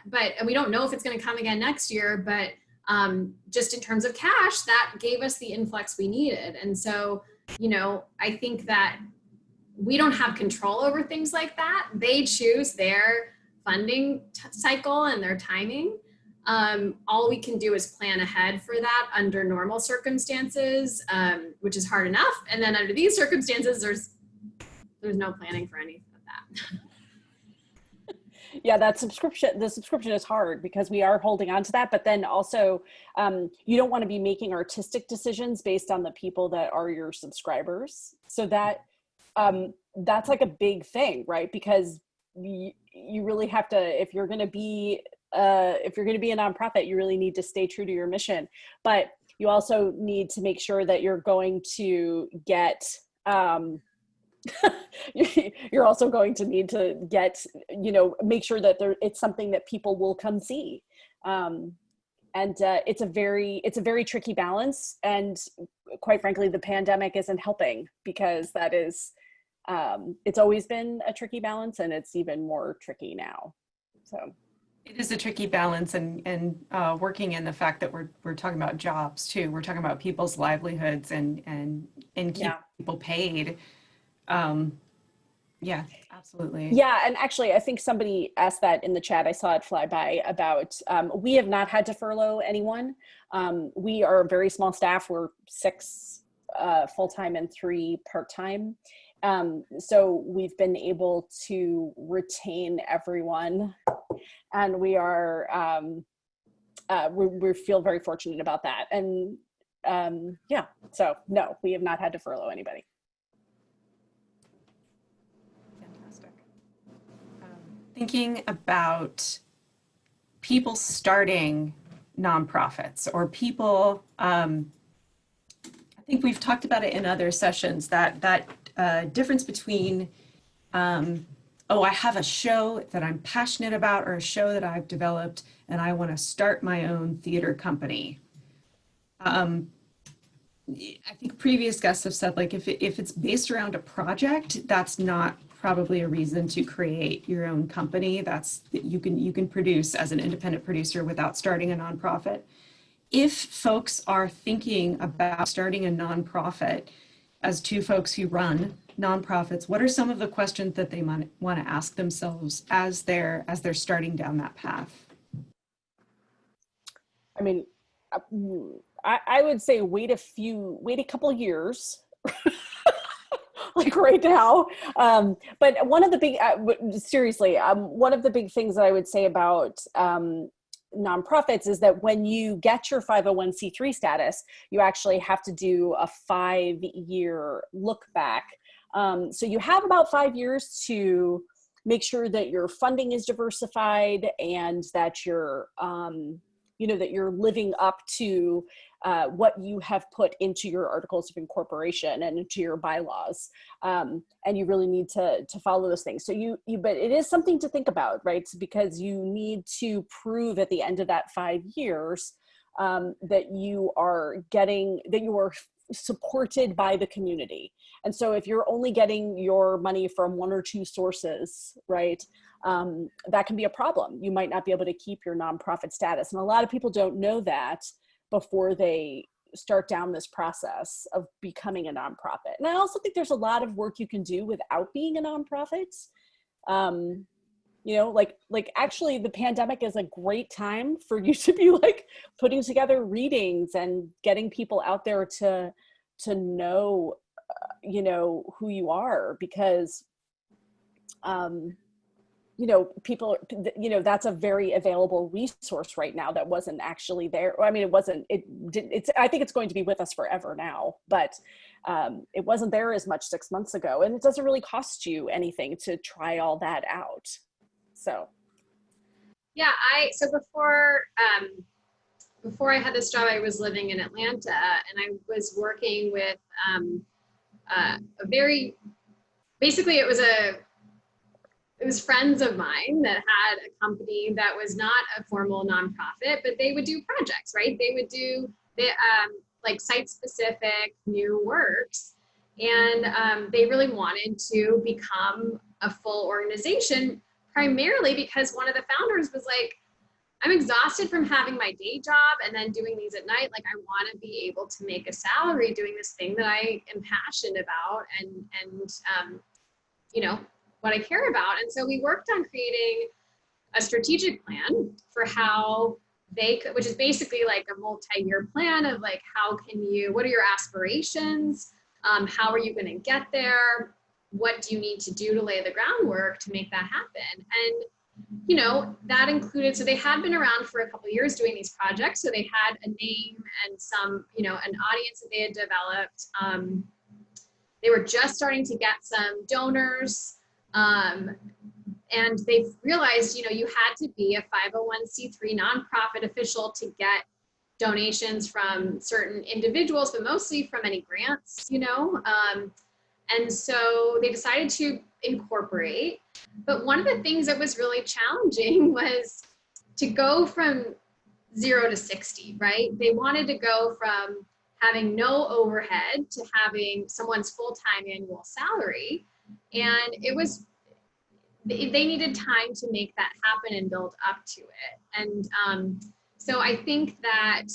but we don't know if it's going to come again next year, but just in terms of cash, that gave us the influx we needed. And so, you know, I think that we don't have control over things like that. They choose their funding cycle and their timing. All we can do is plan ahead for that under normal circumstances, which is hard enough. And then under these circumstances, there's no planning for any of that. Yeah, the subscription is hard because we are holding on to that, but then also you don't want to be making artistic decisions based on the people that are your subscribers. So that's like a big thing, right? Because you really have to, if you're going to be a nonprofit, you really need to stay true to your mission, but you also need to make sure that you're going to get, you're also going to need to get, you know, make sure that it's something that people will come see. And it's a very tricky balance. And quite frankly, the pandemic isn't helping because that is, it's always been a tricky balance and it's even more tricky now. So. It is a tricky balance, and working in the fact that we're talking about jobs too. We're talking about people's livelihoods and keep people paid. Yeah, absolutely. Yeah, and actually, I think somebody asked that in the chat. I saw it fly by about we have not had to furlough anyone. We are a very small staff. We're 6 full-time and 3 part-time. So we've been able to retain everyone, and we feel very fortunate about that. And yeah, so no, we have not had to furlough anybody. Fantastic. Thinking about people starting nonprofits or people, I think we've talked about it in other sessions, that difference between, oh, I have a show that I'm passionate about or a show that I've developed and I want to start my own theater company. I think previous guests have said, like, if it's based around a project, that's not probably a reason to create your own company. That's, you can produce as an independent producer without starting a nonprofit. If folks are thinking about starting a nonprofit, as 2 folks who run nonprofits, what are some of the questions that they might want to ask themselves as they're starting down that path? I mean, I would say wait a couple years, like right now. But one of the big, seriously, one of the big things that I would say about nonprofits is that when you get your 501c3 status, you actually have to do a 5-year look back. So you have about 5 years to make sure that your funding is diversified and that you're, that you're living up to what you have put into your articles of incorporation and into your bylaws. And you really need to follow those things. So but it is something to think about, right? Because you need to prove at the end of that 5 years that you are supported by the community. And so if you're only getting your money from 1 or 2 sources, right, that can be a problem. You might not be able to keep your nonprofit status. And a lot of people don't know that before they start down this process of becoming a nonprofit. And I also think there's a lot of work you can do without being a nonprofit. Like actually the pandemic is a great time for you to be like putting together readings and getting people out there to know, who you are, because, people, that's a very available resource right now that wasn't actually there. I mean, I think it's going to be with us forever now, but it wasn't there as much 6 months ago, and it doesn't really cost you anything to try all that out. So. Yeah, so before I had this job, I was living in Atlanta, and I was working with it was friends of mine that had a company that was not a formal nonprofit, but they would do projects, right? They would do like site-specific new works. And they really wanted to become a full organization, primarily because one of the founders was like, I'm exhausted from having my day job and then doing these at night. Like, I want to be able to make a salary doing this thing that I am passionate about and you know, what I care about. And so we worked on creating a strategic plan for how they could, which is basically like a multi-year plan of like, what are your aspirations? How are you going to get there? What do you need to do to lay the groundwork to make that happen? And you know, that included, so they had been around for a couple of years doing these projects. So they had a name and some, you know, an audience that they had developed. They were just starting to get some donors. And they realized, you know, you had to be a 501c3 nonprofit official to get donations from certain individuals, but mostly from any grants, you know. And so they decided to incorporate. But one of the things that was really challenging was to go from 0 to 60, right? They wanted to go from having no overhead to having someone's full-time annual salary. And they needed time to make that happen and build up to it. And so I think that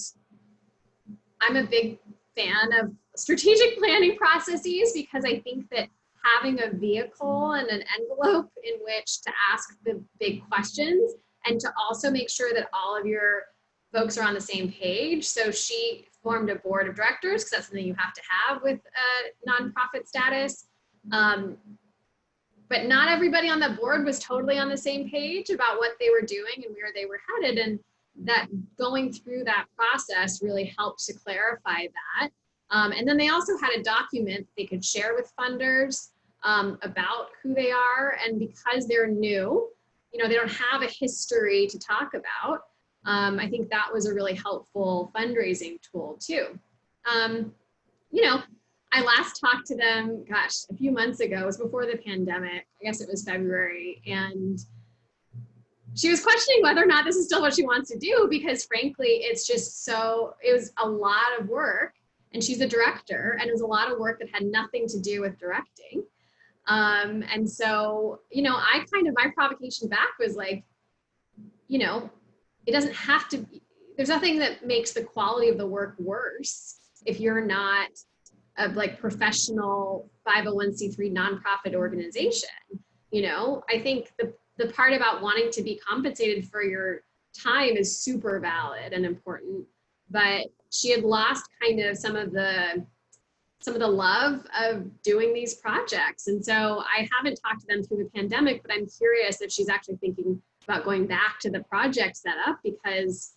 I'm a big fan of strategic planning processes, because I think that having a vehicle and an envelope in which to ask the big questions and to also make sure that all of your folks are on the same page. So she formed a board of directors, because that's something you have to have with a nonprofit status. But not everybody on the board was totally on the same page about what they were doing and where they were headed. And that going through that process really helped to clarify that. And then they also had a document they could share with funders about who they are. And because they're new, you know, they don't have a history to talk about. I think that was a really helpful fundraising tool too. You know, I last talked to them, gosh, a few months ago. It was before the pandemic. I guess it was February. And she was questioning whether or not this is still what she wants to do, because frankly, it's just it was a lot of work. And she's a director, and it was a lot of work that had nothing to do with directing. And so, you know, my provocation back was like, you know, it doesn't have to be, there's nothing that makes the quality of the work worse if you're not a like professional 501c3 nonprofit organization. You know, I think the part about wanting to be compensated for your time is super valid and important, but she had lost kind of some of the love of doing these projects. And so I haven't talked to them through the pandemic, but I'm curious if she's actually thinking about going back to the project setup, because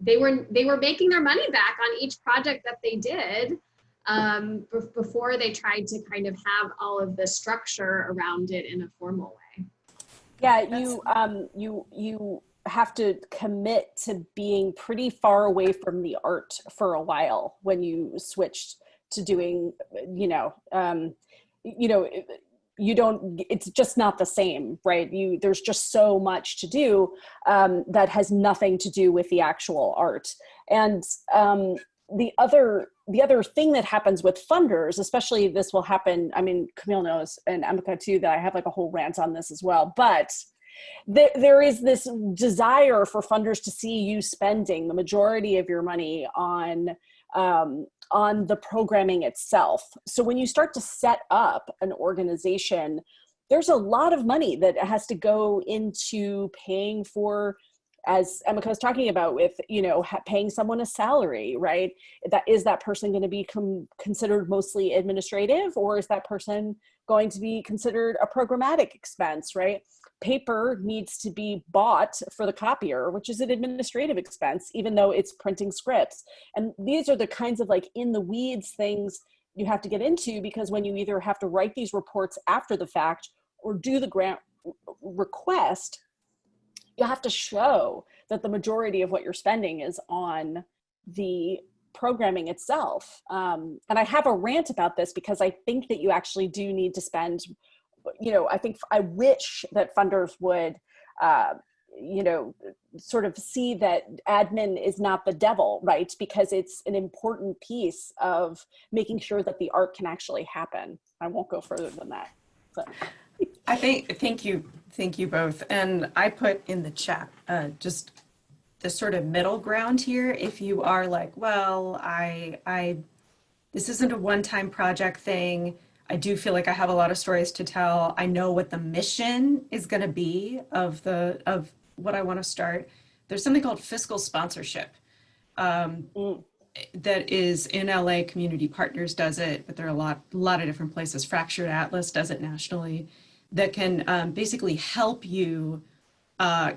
they were making their money back on each project that they did before they tried to kind of have all of the structure around it in a formal way. Yeah, you have to commit to being pretty far away from the art for a while when you switched to doing, it's just not the same, right? There's just so much to do that has nothing to do with the actual art. And the other thing that happens with funders, especially this will happen, I mean, Camille knows, and Emika too, that I have like a whole rant on this as well, but there is this desire for funders to see you spending the majority of your money on the programming itself. So when you start to set up an organization, there's a lot of money that has to go into paying for, as Emika was talking about, with, you know, paying someone a salary, right? Is that person going to be considered mostly administrative, or is that person going to be considered a programmatic expense, right? Paper needs to be bought for the copier, which is an administrative expense, even though it's printing scripts. And these are the kinds of like in the weeds things you have to get into, because when you either have to write these reports after the fact or do the grant request, you have to show that the majority of what you're spending is on the programming itself. And I have a rant about this because I think that you actually do need to spend, you know, I wish that funders would you know, sort of see that admin is not the devil, right? Because it's an important piece of making sure that the art can actually happen. I won't go further than that. So. Thank you both. And I put in the chat just the sort of middle ground here. If you are like, well, this isn't a one-time project thing. I do feel like I have a lot of stories to tell. I know what the mission is going to be of what I want to start. There's something called fiscal sponsorship that is in LA. Community Partners does it, but there are a lot of different places. Fractured Atlas does it nationally, that can basically help you they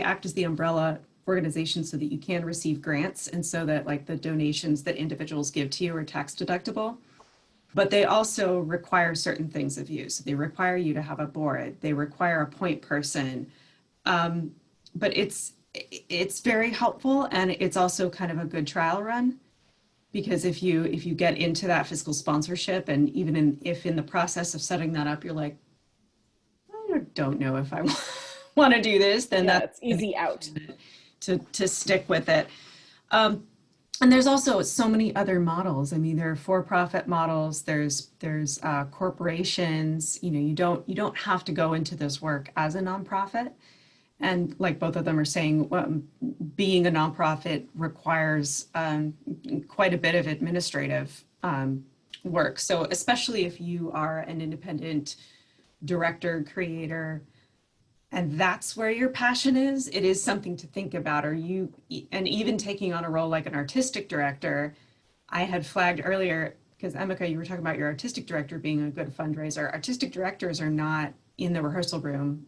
act as the umbrella organization so that you can receive grants, and so that like the donations that individuals give to you are tax deductible. But they also require certain things of you. So they require you to have a board. They require a point person. But it's very helpful, and it's also kind of a good trial run, because if you get into that fiscal sponsorship, and even if in the process of setting that up, you're like, I don't know if I want to do this, then that's easy out to stick with it. And there's also so many other models. I mean, there are for-profit models. There's corporations. You know, you don't have to go into this work as a nonprofit. And like both of them are saying, being a nonprofit requires quite a bit of administrative work. So especially if you are an independent director, creator, and that's where your passion is, it is something to think about. And even taking on a role like an artistic director, I had flagged earlier, because Emika, you were talking about your artistic director being a good fundraiser. Artistic directors are not in the rehearsal room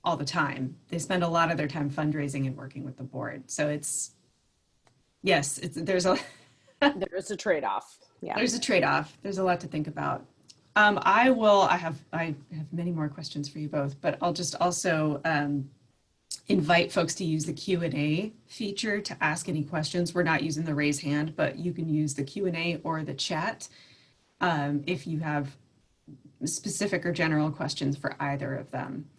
all the time. They spend a lot of their time fundraising and working with the board. So there's a trade-off. Yeah. There's a trade-off. There's a lot to think about. I have many more questions for you both, but I'll just also invite folks to use the Q&A feature to ask any questions. We're not using the raise hand, but you can use the Q&A or the chat if you have specific or general questions for either of them.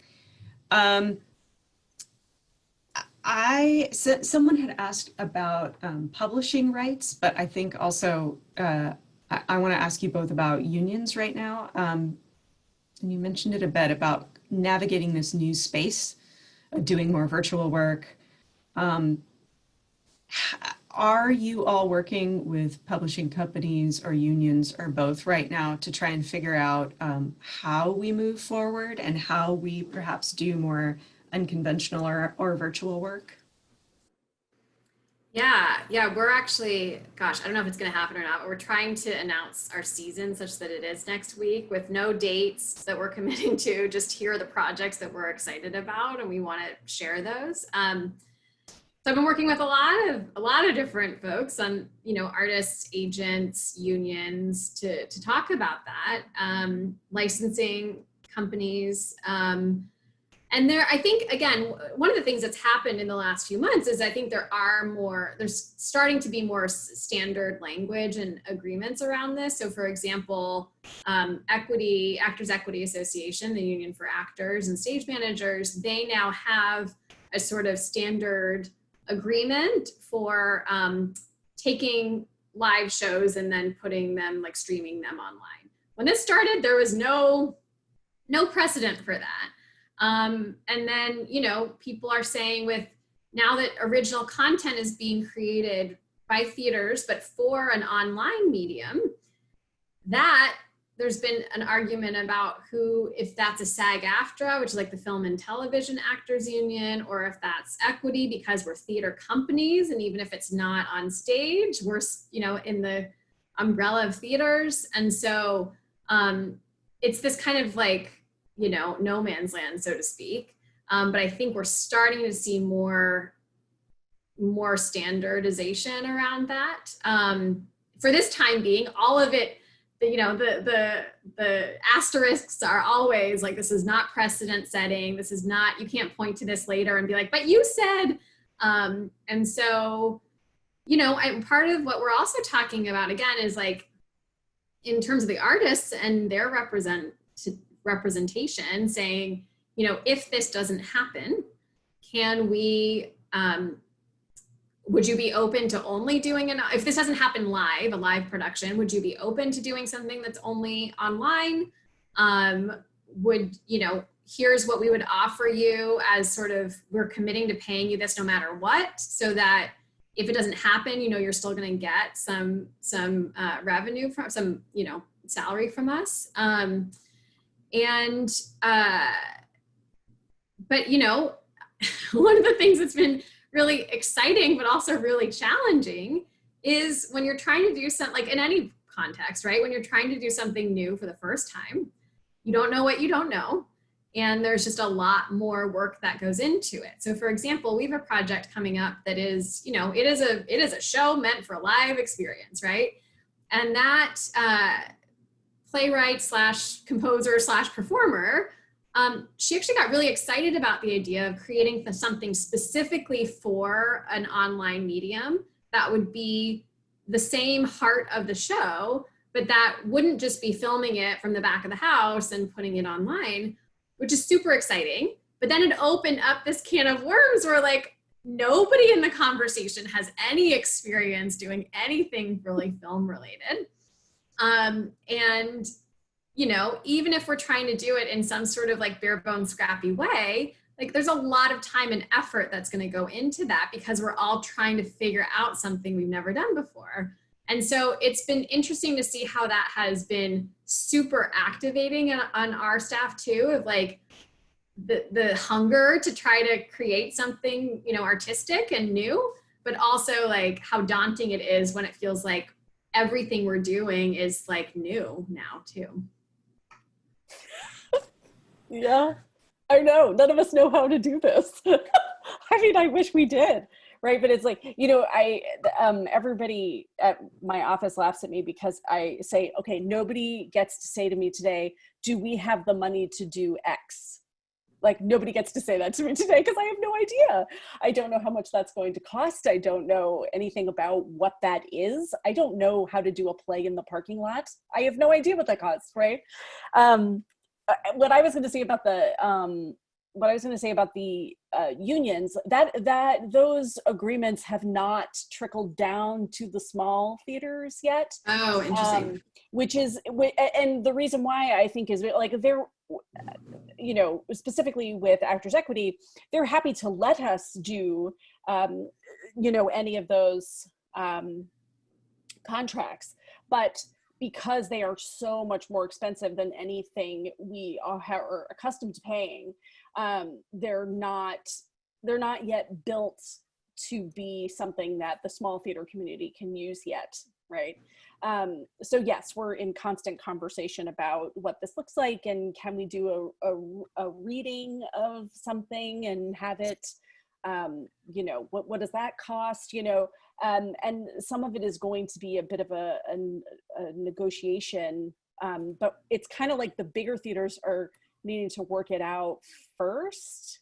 Someone had asked about publishing rights, but I think also I want to ask you both about unions right now. And you mentioned it a bit about navigating this new space, doing more virtual work. Are you all working with publishing companies or unions or both right now to try and figure out how we move forward and how we perhaps do more unconventional or virtual work? Yeah, we're actually, gosh, I don't know if it's going to happen or not, but we're trying to announce our season such that it is next week with no dates that we're committing to. Just here are the projects that we're excited about, and we want to share those. So I've been working with a lot of different folks on, artists, agents, unions to talk about that, licensing companies. And I think, again, one of the things that's happened in the last few months is I think there's starting to be more standard language and agreements around this. So for example, Actors Equity Association, the union for actors and stage managers, they now have a sort of standard agreement for taking live shows and then putting them, like streaming them online. When this started, there was no precedent for that. And then, people are saying now that original content is being created by theaters, but for an online medium, that there's been an argument about if that's a SAG-AFTRA, which is like the Film and Television Actors Union, or if that's equity because we're theater companies. And even if it's not on stage, we're, in the umbrella of theaters. And so it's this kind of like, no man's land, so to speak. But I think we're starting to see more standardization around that. For this time being, all of it, the asterisks are always like, this is not precedent setting. This is not, you can't point to this later and be like, but you said, and so, part of what we're also talking about again is like, in terms of the artists and their representation, saying, if this doesn't happen, can we, would you be open to only doing if this doesn't happen live, a live production, would you be open to doing something that's only online? Here's what we would offer you as sort of, we're committing to paying you this no matter what, so that if it doesn't happen, you're still going to get some revenue from some, salary from us. But one of the things that's been really exciting, but also really challenging, is when you're trying to do something, like in any context, right? When you're trying to do something new for the first time, you don't know what you don't know. And there's just a lot more work that goes into it. So for example, we have a project coming up that is, it is a show meant for a live experience, right? And that playwright / composer / performer, she actually got really excited about the idea of creating something specifically for an online medium that would be the same heart of the show, but that wouldn't just be filming it from the back of the house and putting it online, which is super exciting. But then it opened up this can of worms where like nobody in the conversation has any experience doing anything really film related. Even if we're trying to do it in some sort of like bare bones scrappy way, like there's a lot of time and effort that's going to go into that, because we're all trying to figure out something we've never done before. And so it's been interesting to see how that has been super activating on our staff too, of like the hunger to try to create something, artistic and new, but also like how daunting it is when it feels like everything we're doing is like new now too. Yeah, I know. None of us know how to do this. I mean, I wish we did. Right. But it's like, everybody at my office laughs at me because I say, okay, nobody gets to say to me today, do we have the money to do X? Like nobody gets to say that to me today because I have no idea. I don't know how much that's going to cost. I don't know anything about what that is. I don't know how to do a play in the parking lot. I have no idea what that costs. Right. What I was going to say about the unions, that those agreements have not trickled down to the small theaters yet. Oh, interesting. And the reason why I think is like they're, specifically with Actors Equity, they're happy to let us do, any of those contracts, but because they are so much more expensive than anything we are accustomed to paying, they're not yet built to be something that the small theater community can use yet, right? So yes, we're in constant conversation about what this looks like, and can we do a reading of something and have it, what does that cost, and some of it is going to be a bit of a negotiation, but it's kind of like the bigger theaters are needing to work it out first,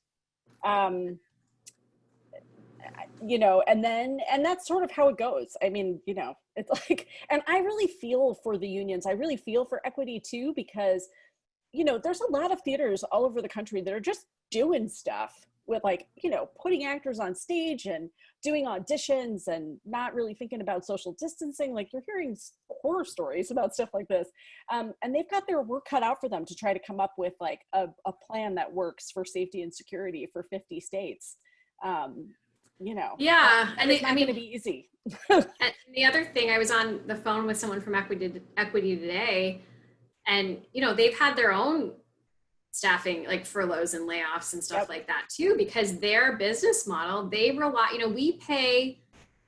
and that's sort of how it goes. I mean, it's like, and I really feel for the unions. I really feel for equity too, because, there's a lot of theaters all over the country that are just doing stuff with like, putting actors on stage and doing auditions and not really thinking about social distancing. Like you're hearing horror stories about stuff like this. And they've got their work cut out for them to try to come up with like a plan that works for safety and security for 50 states. Yeah. And it's not going to be easy. And the other thing, I was on the phone with someone from Equity today, and, they've had their own staffing, like furloughs and layoffs and stuff like that too, because their business model, they rely,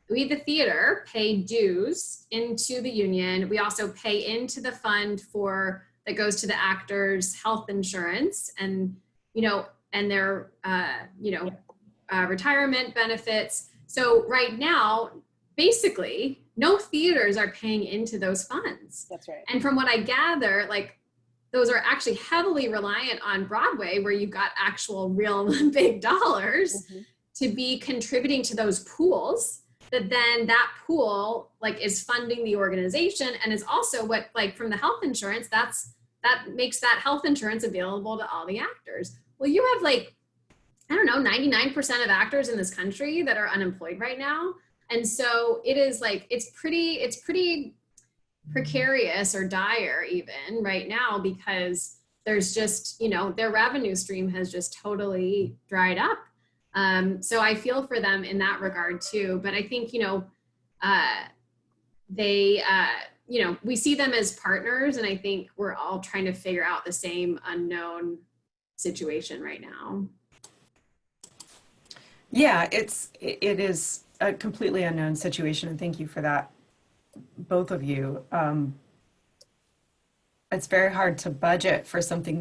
we the theater pay dues into the union. We also pay into the fund that goes to the actors' health insurance and, and their, retirement benefits. So right now, basically, no theaters are paying into those funds. That's right. And from what I gather, like those are actually heavily reliant on Broadway, where you've got actual real big dollars to be contributing to those pools, that then that pool like is funding the organization, and is also what, like from the health insurance, that makes that health insurance available to all the actors. well, you have like, I don't know, 99% of actors in this country that are unemployed right now. And so it is like, it's pretty precarious or dire even right now, because there's just, you know, their revenue stream has just totally dried up. So I feel for them in that regard too. But I think, you know, you know, we see them as partners, and I think we're all trying to figure out the same unknown situation right now. Yeah, it is a completely unknown situation, and thank you for that, both of you. It's very hard to budget for something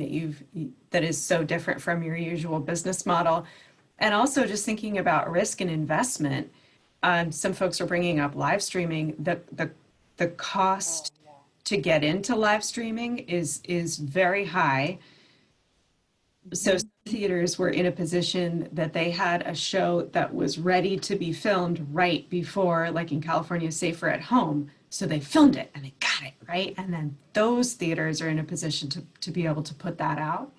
that is so different from your usual business model. And also just thinking about risk and investment. Some folks are bringing up live streaming. The cost to get into live streaming is very high. So some theaters were in a position that they had a show that was ready to be filmed right before, like in California, Safer at Home. So they filmed it and they got it, right? And then those theaters are in a position to be able to put that out.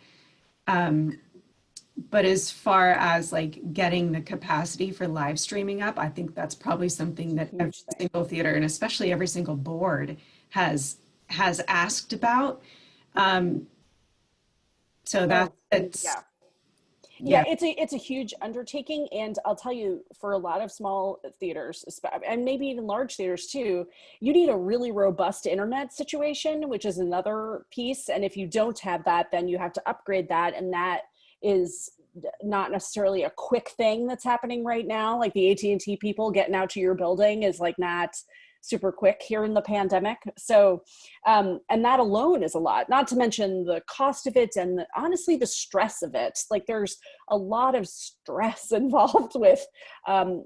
But as far as like getting the capacity for live streaming up, I think that's probably something that every single theater, and especially every single board, has asked about. So that's yeah, it's a huge undertaking, and I'll tell you, for a lot of small theaters, and maybe even large theaters too, you need a really robust internet situation, which is another piece. And if you don't have that, then you have to upgrade that, and that is not necessarily a quick thing that's happening right now. Like the AT&T people getting out to your building is like not super quick here in the pandemic. So, and that alone is a lot, not to mention the cost of it and honestly, the stress of it. Like there's a lot of stress involved with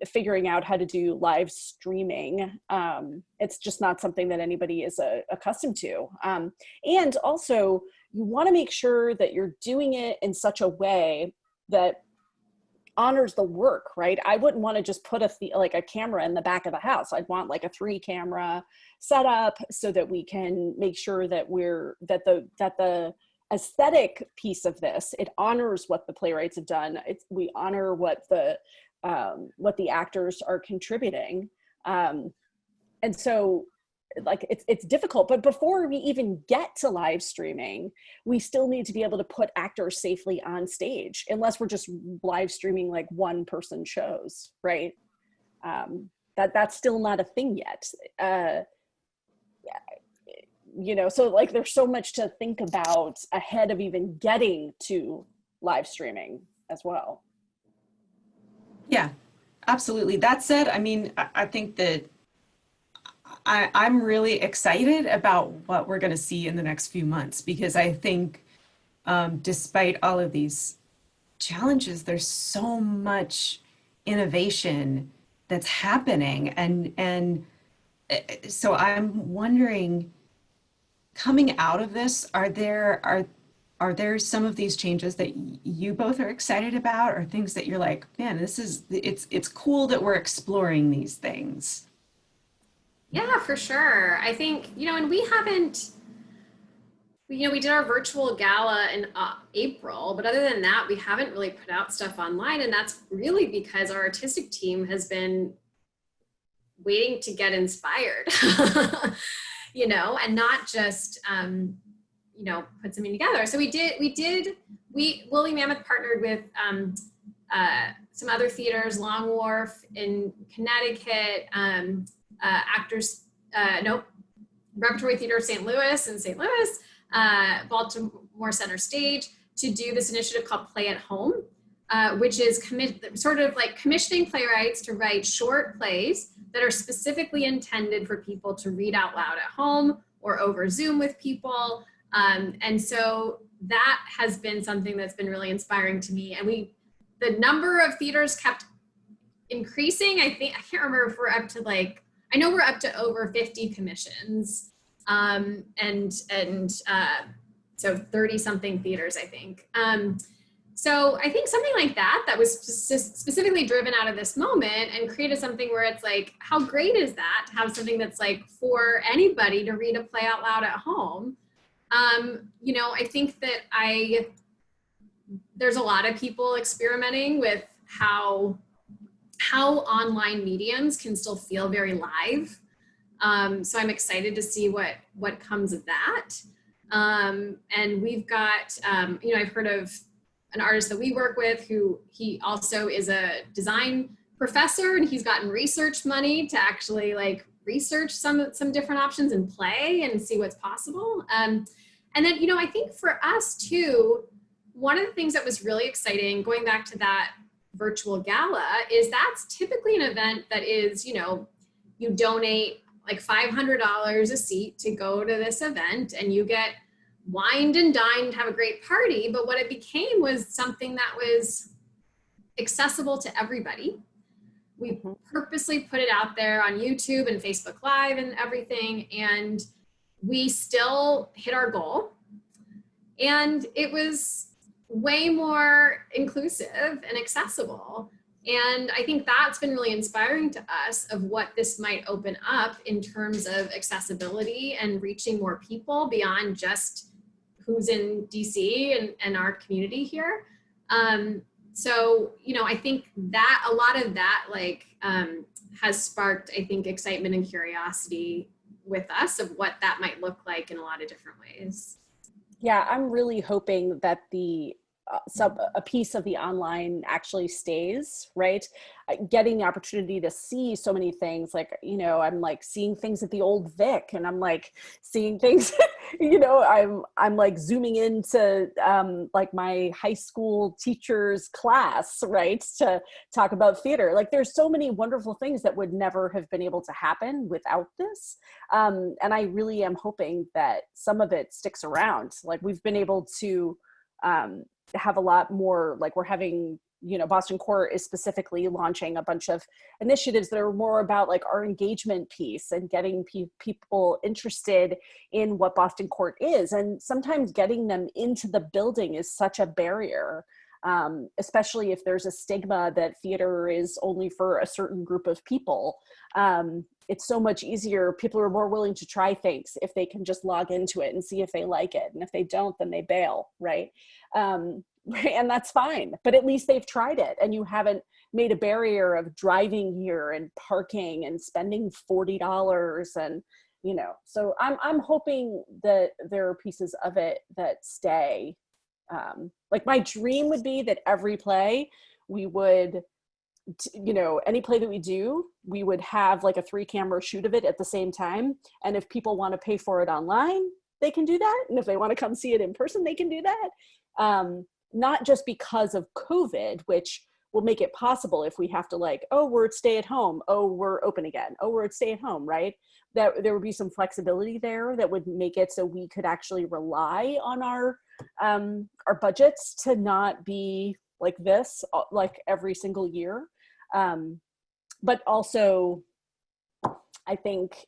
figuring out how to do live streaming. It's just not something that anybody is accustomed to. And also you want to make sure that you're doing it in such a way that honors the work, right? I wouldn't want to just put a camera in the back of the house. I'd want like a 3-camera setup so that we can make sure that the aesthetic piece of this, it honors what the playwrights have done. We honor what the actors are contributing. And so like it's difficult, but before we even get to live streaming, we still need to be able to put actors safely on stage, unless we're just live streaming like 1-person shows, right? That's still not a thing yet. You know, so like there's so much to think about ahead of even getting to live streaming as well. Yeah, absolutely. That said, I mean, I think that I'm really excited about what we're going to see in the next few months, because I think despite all of these challenges, there's so much innovation that's happening. And so I'm wondering, coming out of this, are there some of these changes that you both are excited about, or things that you're like, man, it's cool that we're exploring these things? Yeah, for sure. I think, you know, and we did our virtual gala in April, but other than that, we haven't really put out stuff online. And that's really because our artistic team has been waiting to get inspired, you know, and not just, you know, put something together. So Woolly Mammoth partnered with some other theaters, Long Wharf in Connecticut, Repertory Theater of St. Louis in St. Louis, Baltimore Center Stage, to do this initiative called Play at Home, which is sort of like commissioning playwrights to write short plays that are specifically intended for people to read out loud at home or over Zoom with people. And so that has been something that's been really inspiring to me. And the number of theaters kept increasing. I can't remember if we're up to I know we're up to over 50 commissions, so 30 something theaters, I think. So I think something like that was specifically driven out of this moment and created something where it's like, how great is that to have something that's like for anybody to read a play out loud at home? You know, I think that there's a lot of people experimenting with how online mediums can still feel very live. So I'm excited to see what comes of that. And we've got, you know, I've heard of an artist that we work with who he also is a design professor, and he's gotten research money to actually like research some different options and play and see what's possible. And then, you know, I think for us too, one of the things that was really exciting, going back to that virtual gala, is that's typically an event that is, you know, you donate like $500 a seat to go to this event and you get wined and dined, have a great party. But what it became was something that was accessible to everybody. We purposely put it out there on YouTube and Facebook Live and everything, and we still hit our goal. And it was way more inclusive and accessible. And I think that's been really inspiring to us of what this might open up in terms of accessibility and reaching more people beyond just who's in DC and our community here. So, you know, I think that a lot of that like has sparked, I think, excitement and curiosity with us of what that might look like in a lot of different ways. Yeah, I'm really hoping that a piece of the online actually stays, right? Getting the opportunity to see so many things, like, you know, I'm like seeing things at the old Vic, and I'm like seeing things, you know, I'm like zooming into like my high school teacher's class, right, to talk about theater. Like there's so many wonderful things that would never have been able to happen without this. And I really am hoping that some of it sticks around. Like we've been able to have a lot more, like we're having, you know, Boston Court is specifically launching a bunch of initiatives that are more about like our engagement piece and getting people interested in what Boston Court is. And sometimes getting them into the building is such a barrier, especially if there's a stigma that theater is only for a certain group of people. It's so much easier. People are more willing to try things if they can just log into it and see if they like it. And if they don't, then they bail, right? And that's fine, but at least they've tried it, and you haven't made a barrier of driving here and parking and spending $40 and, you know, so I'm hoping that there are pieces of it that stay. Like my dream would be that every play we would, you know, any play that we do, we would have like a 3-camera shoot of it at the same time. And if people want to pay for it online, they can do that. And if they want to come see it in person, they can do that. Not just because of COVID, which will make it possible if we have to like, oh, we're at stay at home. Oh, we're open again. Oh, we're at stay at home, right? That there would be some flexibility there that would make it so we could actually rely on our budgets to not be like this, like every single year. But also, I think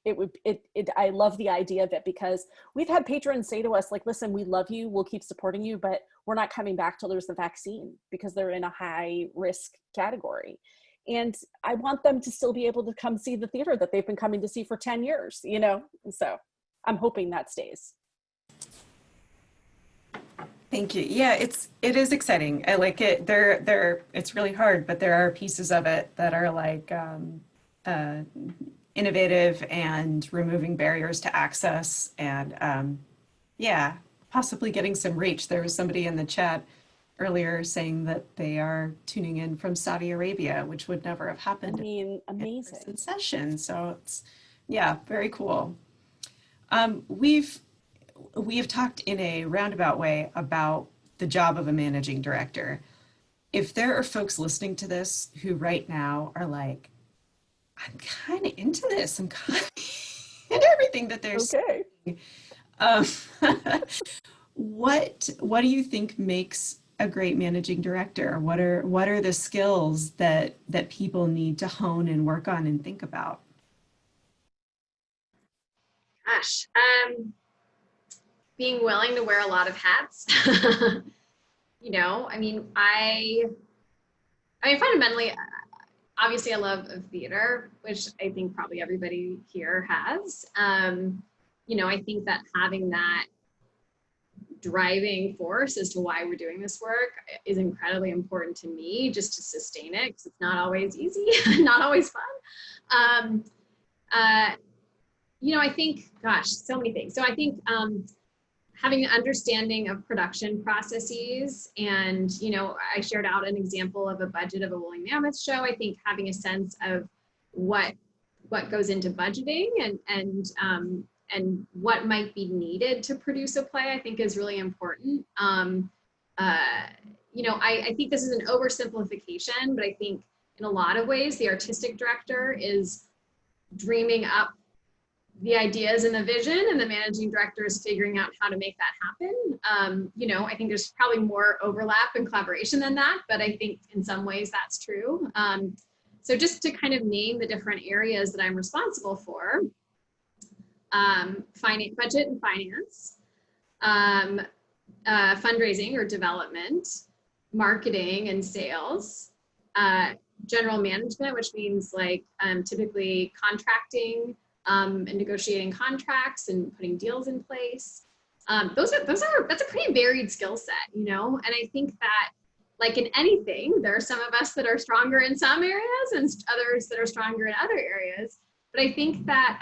I love the idea of it, because we've had patrons say to us, like, listen, we love you, we'll keep supporting you, but we're not coming back till there's the vaccine because they're in a high risk category. And I want them to still be able to come see the theater that they've been coming to see for 10 years, you know? And so I'm hoping that stays. Thank you. Yeah, it is exciting. I like it. It's really hard, but there are pieces of it that are like innovative and removing barriers to access, and yeah, possibly getting some reach. There was somebody in the chat earlier saying that they are tuning in from Saudi Arabia, which would never have happened. I mean, amazing. In session. So it's, yeah, very cool. We have talked in a roundabout way about the job of a managing director. If there are folks listening to this who right now are like, I'm kind of into this, I'm kind of into everything that they're saying. What do you think makes a great managing director? What are the skills that people need to hone and work on and think about? Gosh, being willing to wear a lot of hats. You know, I mean, fundamentally, obviously I love theater, which I think probably everybody here has. You know, I think that having that driving force as to why we're doing this work is incredibly important to me, just to sustain it, because it's not always easy, not always fun. You know, I think, gosh, so many things. So I think having an understanding of production processes, and, you know, I shared out an example of a budget of a woolly mammoth show. I think having a sense of what goes into budgeting and what might be needed to produce a play, I think is really important. You know, I think this is an oversimplification, but I think in a lot of ways, the artistic director is dreaming up the ideas and the vision, and the managing director is figuring out how to make that happen. You know, I think there's probably more overlap and collaboration than that, but I think in some ways that's true. So just to kind of name the different areas that I'm responsible for: budget and finance, fundraising or development, marketing and sales, general management, which means like typically contracting and negotiating contracts and putting deals in place. That's a pretty varied skill set, you know? And I think that, like in anything, there are some of us that are stronger in some areas and others that are stronger in other areas. But I think that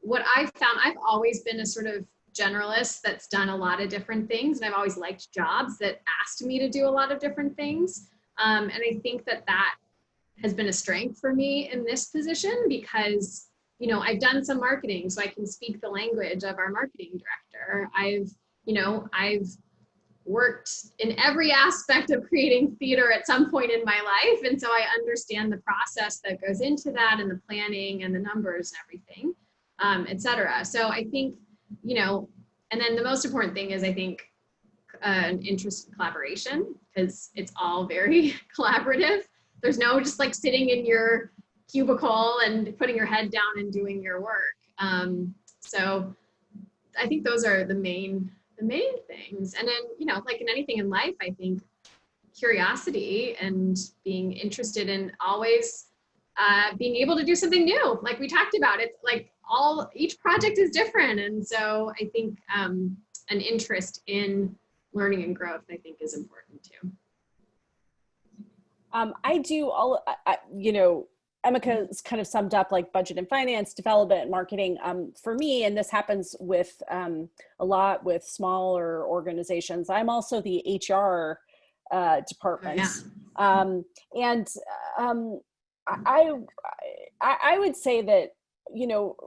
what I've found, I've always been a sort of generalist that's done a lot of different things. And I've always liked jobs that asked me to do a lot of different things. And I think that that has been a strength for me in this position, because, you know, I've done some marketing, so I can speak the language of our marketing director. I've worked in every aspect of creating theater at some point in my life. And so I understand the process that goes into that, and the planning and the numbers and everything, et cetera. So I think, you know, and then the most important thing is, I think, an interest in collaboration, because it's all very collaborative. There's no just like sitting in your cubicle and putting your head down and doing your work. So I think those are the main things. And then, you know, like in anything in life, I think curiosity and being interested in always being able to do something new. Like we talked about, it's like each project is different. And so I think an interest in learning and growth, I think, is important too. I do you know, Emika's kind of summed up like budget and finance, development, marketing. For me, and this happens with a lot with smaller organizations, I'm also the HR department. Oh, yeah. I would say that, you know,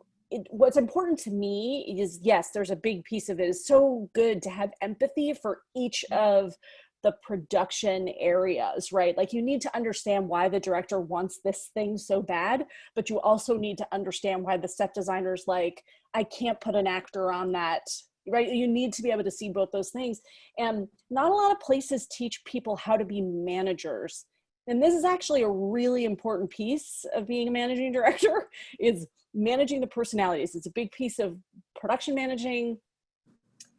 what's important to me is, yes, there's a big piece of it. It's so good to have empathy for each of the production areas, right? Like you need to understand why the director wants this thing so bad, but you also need to understand why the set designer's like, I can't put an actor on that, right? You need to be able to see both those things. And not a lot of places teach people how to be managers. And this is actually a really important piece of being a managing director, is managing the personalities. It's a big piece of production managing.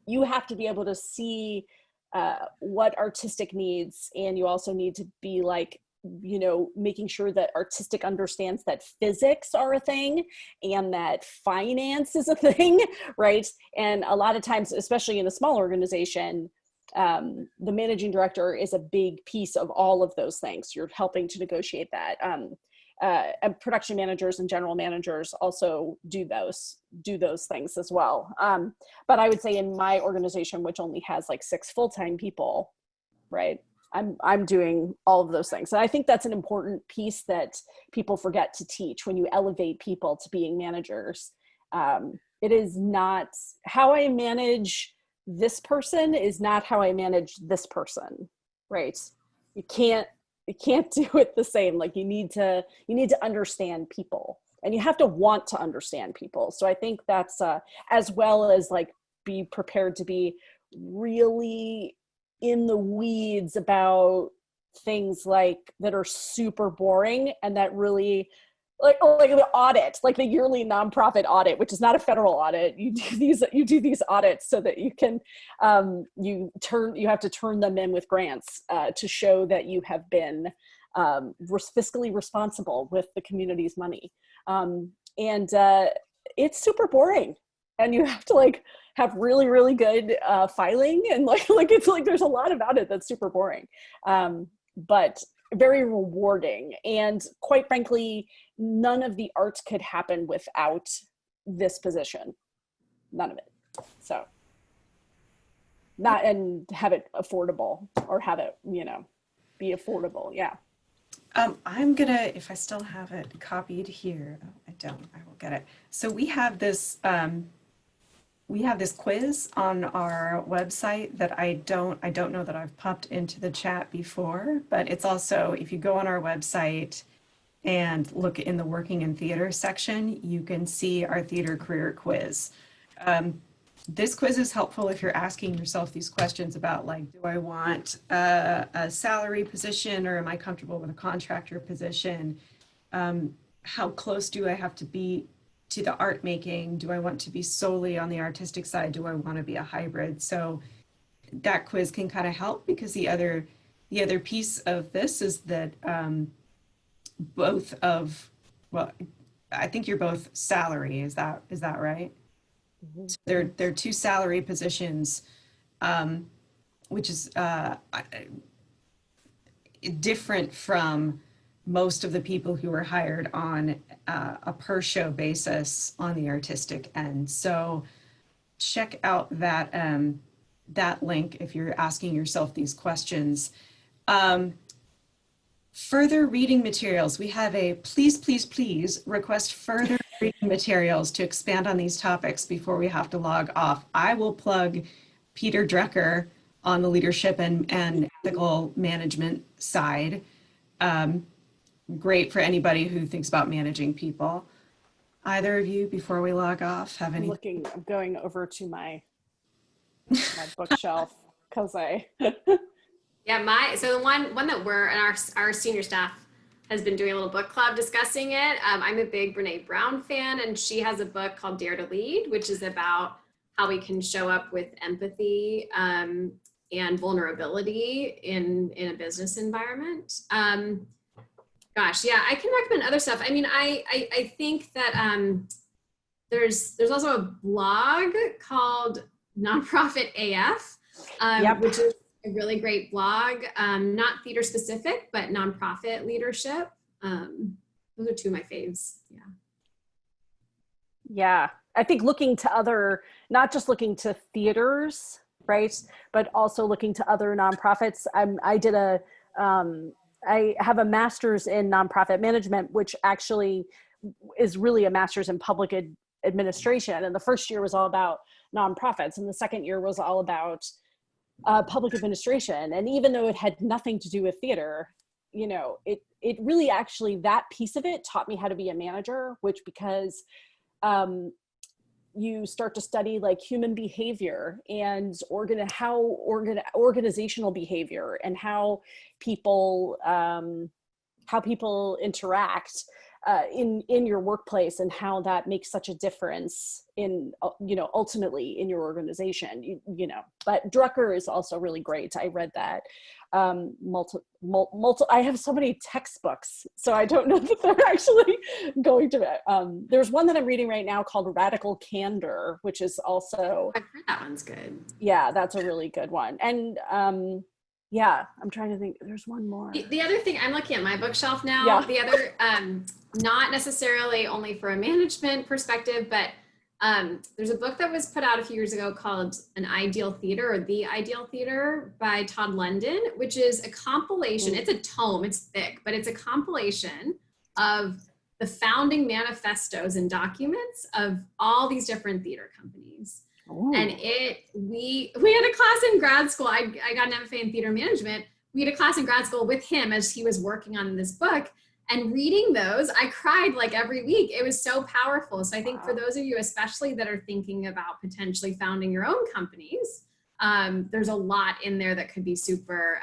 You have to be able to see what artistic needs, and you also need to be like, you know, making sure that artistic understands that physics are a thing and that finance is a thing, right? And a lot of times, especially in a small organization, the managing director is a big piece of all of those things. You're helping to negotiate that. And production managers and general managers also do those things as well. But I would say in my organization, which only has like 6 full-time people, right, I'm doing all of those things. And I think that's an important piece that people forget to teach when you elevate people to being managers. It is not how I manage this person is not how I manage this person, right? You can't do it the same. Like you need to understand people, and you have to want to understand people. So I think that's as well as like be prepared to be really in the weeds about things like that are super boring, and that really like the audit, like the yearly nonprofit audit, which is not a federal audit. You do these audits so that you can you have to turn them in with grants to show that you have been fiscally responsible with the community's money, and it's super boring, and you have to like have really, really good filing, and like it's like there's a lot about it that's super boring, but very rewarding. And quite frankly, none of the art could happen without this position. None of it. So not, and have it affordable, or have it, you know, be affordable. Yeah. I'm gonna, if I still have it copied here, oh, I don't, I will get it. So we have this quiz on our website that I don't know that I've popped into the chat before, but it's also, if you go on our website and look in the working in theater section, you can see our theater career quiz. This quiz is helpful if you're asking yourself these questions about, like, do I want a salary position, or am I comfortable with a contractor position? How close do I have to be to the art making? Do I want to be solely on the artistic side? Do I want to be a hybrid? So that quiz can kind of help, because the other piece of this is that both of, well, I think you're both salary. Is that right? Mm-hmm. So they're two salary positions, which is different from most of the people who are hired on a per show basis on the artistic end. So check out that that link if you're asking yourself these questions. Further reading materials. We have a please request further reading materials to expand on these topics before we have to log off. I will plug Peter Drucker on the leadership and ethical management side. Great for anybody who thinks about managing people. Either of you, before we log off, have any? I'm going over to my bookshelf, because Yeah, so the one that we're, and our senior staff has been doing a little book club discussing it. I'm a big Brene Brown fan, and she has a book called Dare to Lead, which is about how we can show up with empathy and vulnerability in a business environment. Gosh, yeah, I can recommend other stuff. I mean, I think that there's also a blog called Nonprofit AF, Yep. which is a really great blog, not theater specific, but nonprofit leadership. Those are two of my faves. Yeah. Yeah, I think looking to other, not just looking to theaters, right, but also looking to other nonprofits. I have a master's in nonprofit management, which actually is really a master's in public administration. And the first year was all about nonprofits, and the second year was all about public administration. And even though it had nothing to do with theater, you know, it really actually, that piece of it taught me how to be a manager, which, because you start to study like human behavior and organizational behavior, and how people interact in your workplace, and how that makes such a difference in, you know, ultimately in your organization, you know. But Drucker is also really great. I read that. I have so many textbooks, so I don't know that they're actually going to, there's one that I'm reading right now called Radical Candor, which is also, I've heard that one's good. yeah, that's a really good one. And yeah, I'm trying to think, there's one more. The other thing, I'm looking at my bookshelf now, Yeah. The other, not necessarily only for a management perspective, but there's a book that was put out a few years ago called An Ideal Theater, or The Ideal Theater, by Todd London, which is a compilation. It's a tome, it's thick, but it's a compilation of the founding manifestos and documents of all these different theater companies. Ooh. And we had a class in grad school. I got an MFA in theater management. We had a class in grad school with him as he was working on this book. And reading those, I cried like every week. It was so powerful. So I think for those of you, especially that are thinking about potentially founding your own companies, there's a lot in there that could be super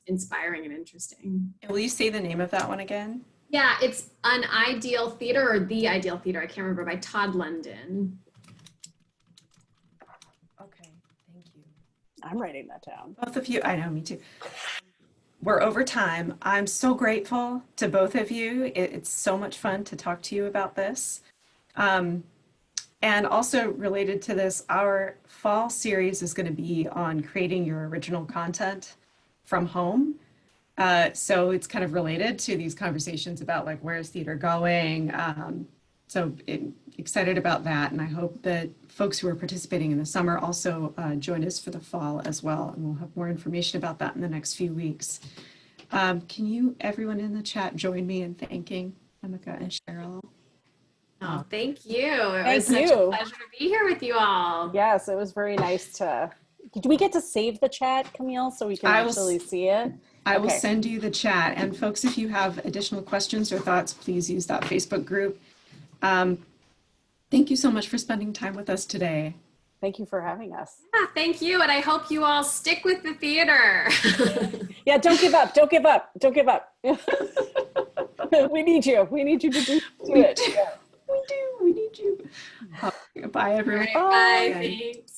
inspiring and interesting. And will you say the name of that one again? Yeah, it's An Ideal Theater, or The Ideal Theater, I can't remember, by Todd London. Okay, thank you. I'm writing that down. Both of you, I know, me too. We're over time. I'm so grateful to both of you. It's so much fun to talk to you about this. And And also related to this, our fall series is going to be on creating your original content from home. So it's kind of related to these conversations about like, where's theater going? Excited about that. And I hope that folks who are participating in the summer also join us for the fall as well. And we'll have more information about that in the next few weeks. Can you, everyone in the chat, join me in thanking Emika and Cheryl? Oh, thank you. It Thank was such you. a pleasure to be here with you all. Yes, it was very nice to. Do we get to save the chat, Camille, so we can actually see it? I will send you the chat. And folks, if you have additional questions or thoughts, please use that Facebook group. Thank you so much for spending time with us today. Thank you for having us. Yeah, thank you. And I hope you all stick with the theater. Yeah, don't give up. Don't give up. Don't give up. We need you. We need you to do it. We do. We need you. Bye, everyone. Bye. Thanks.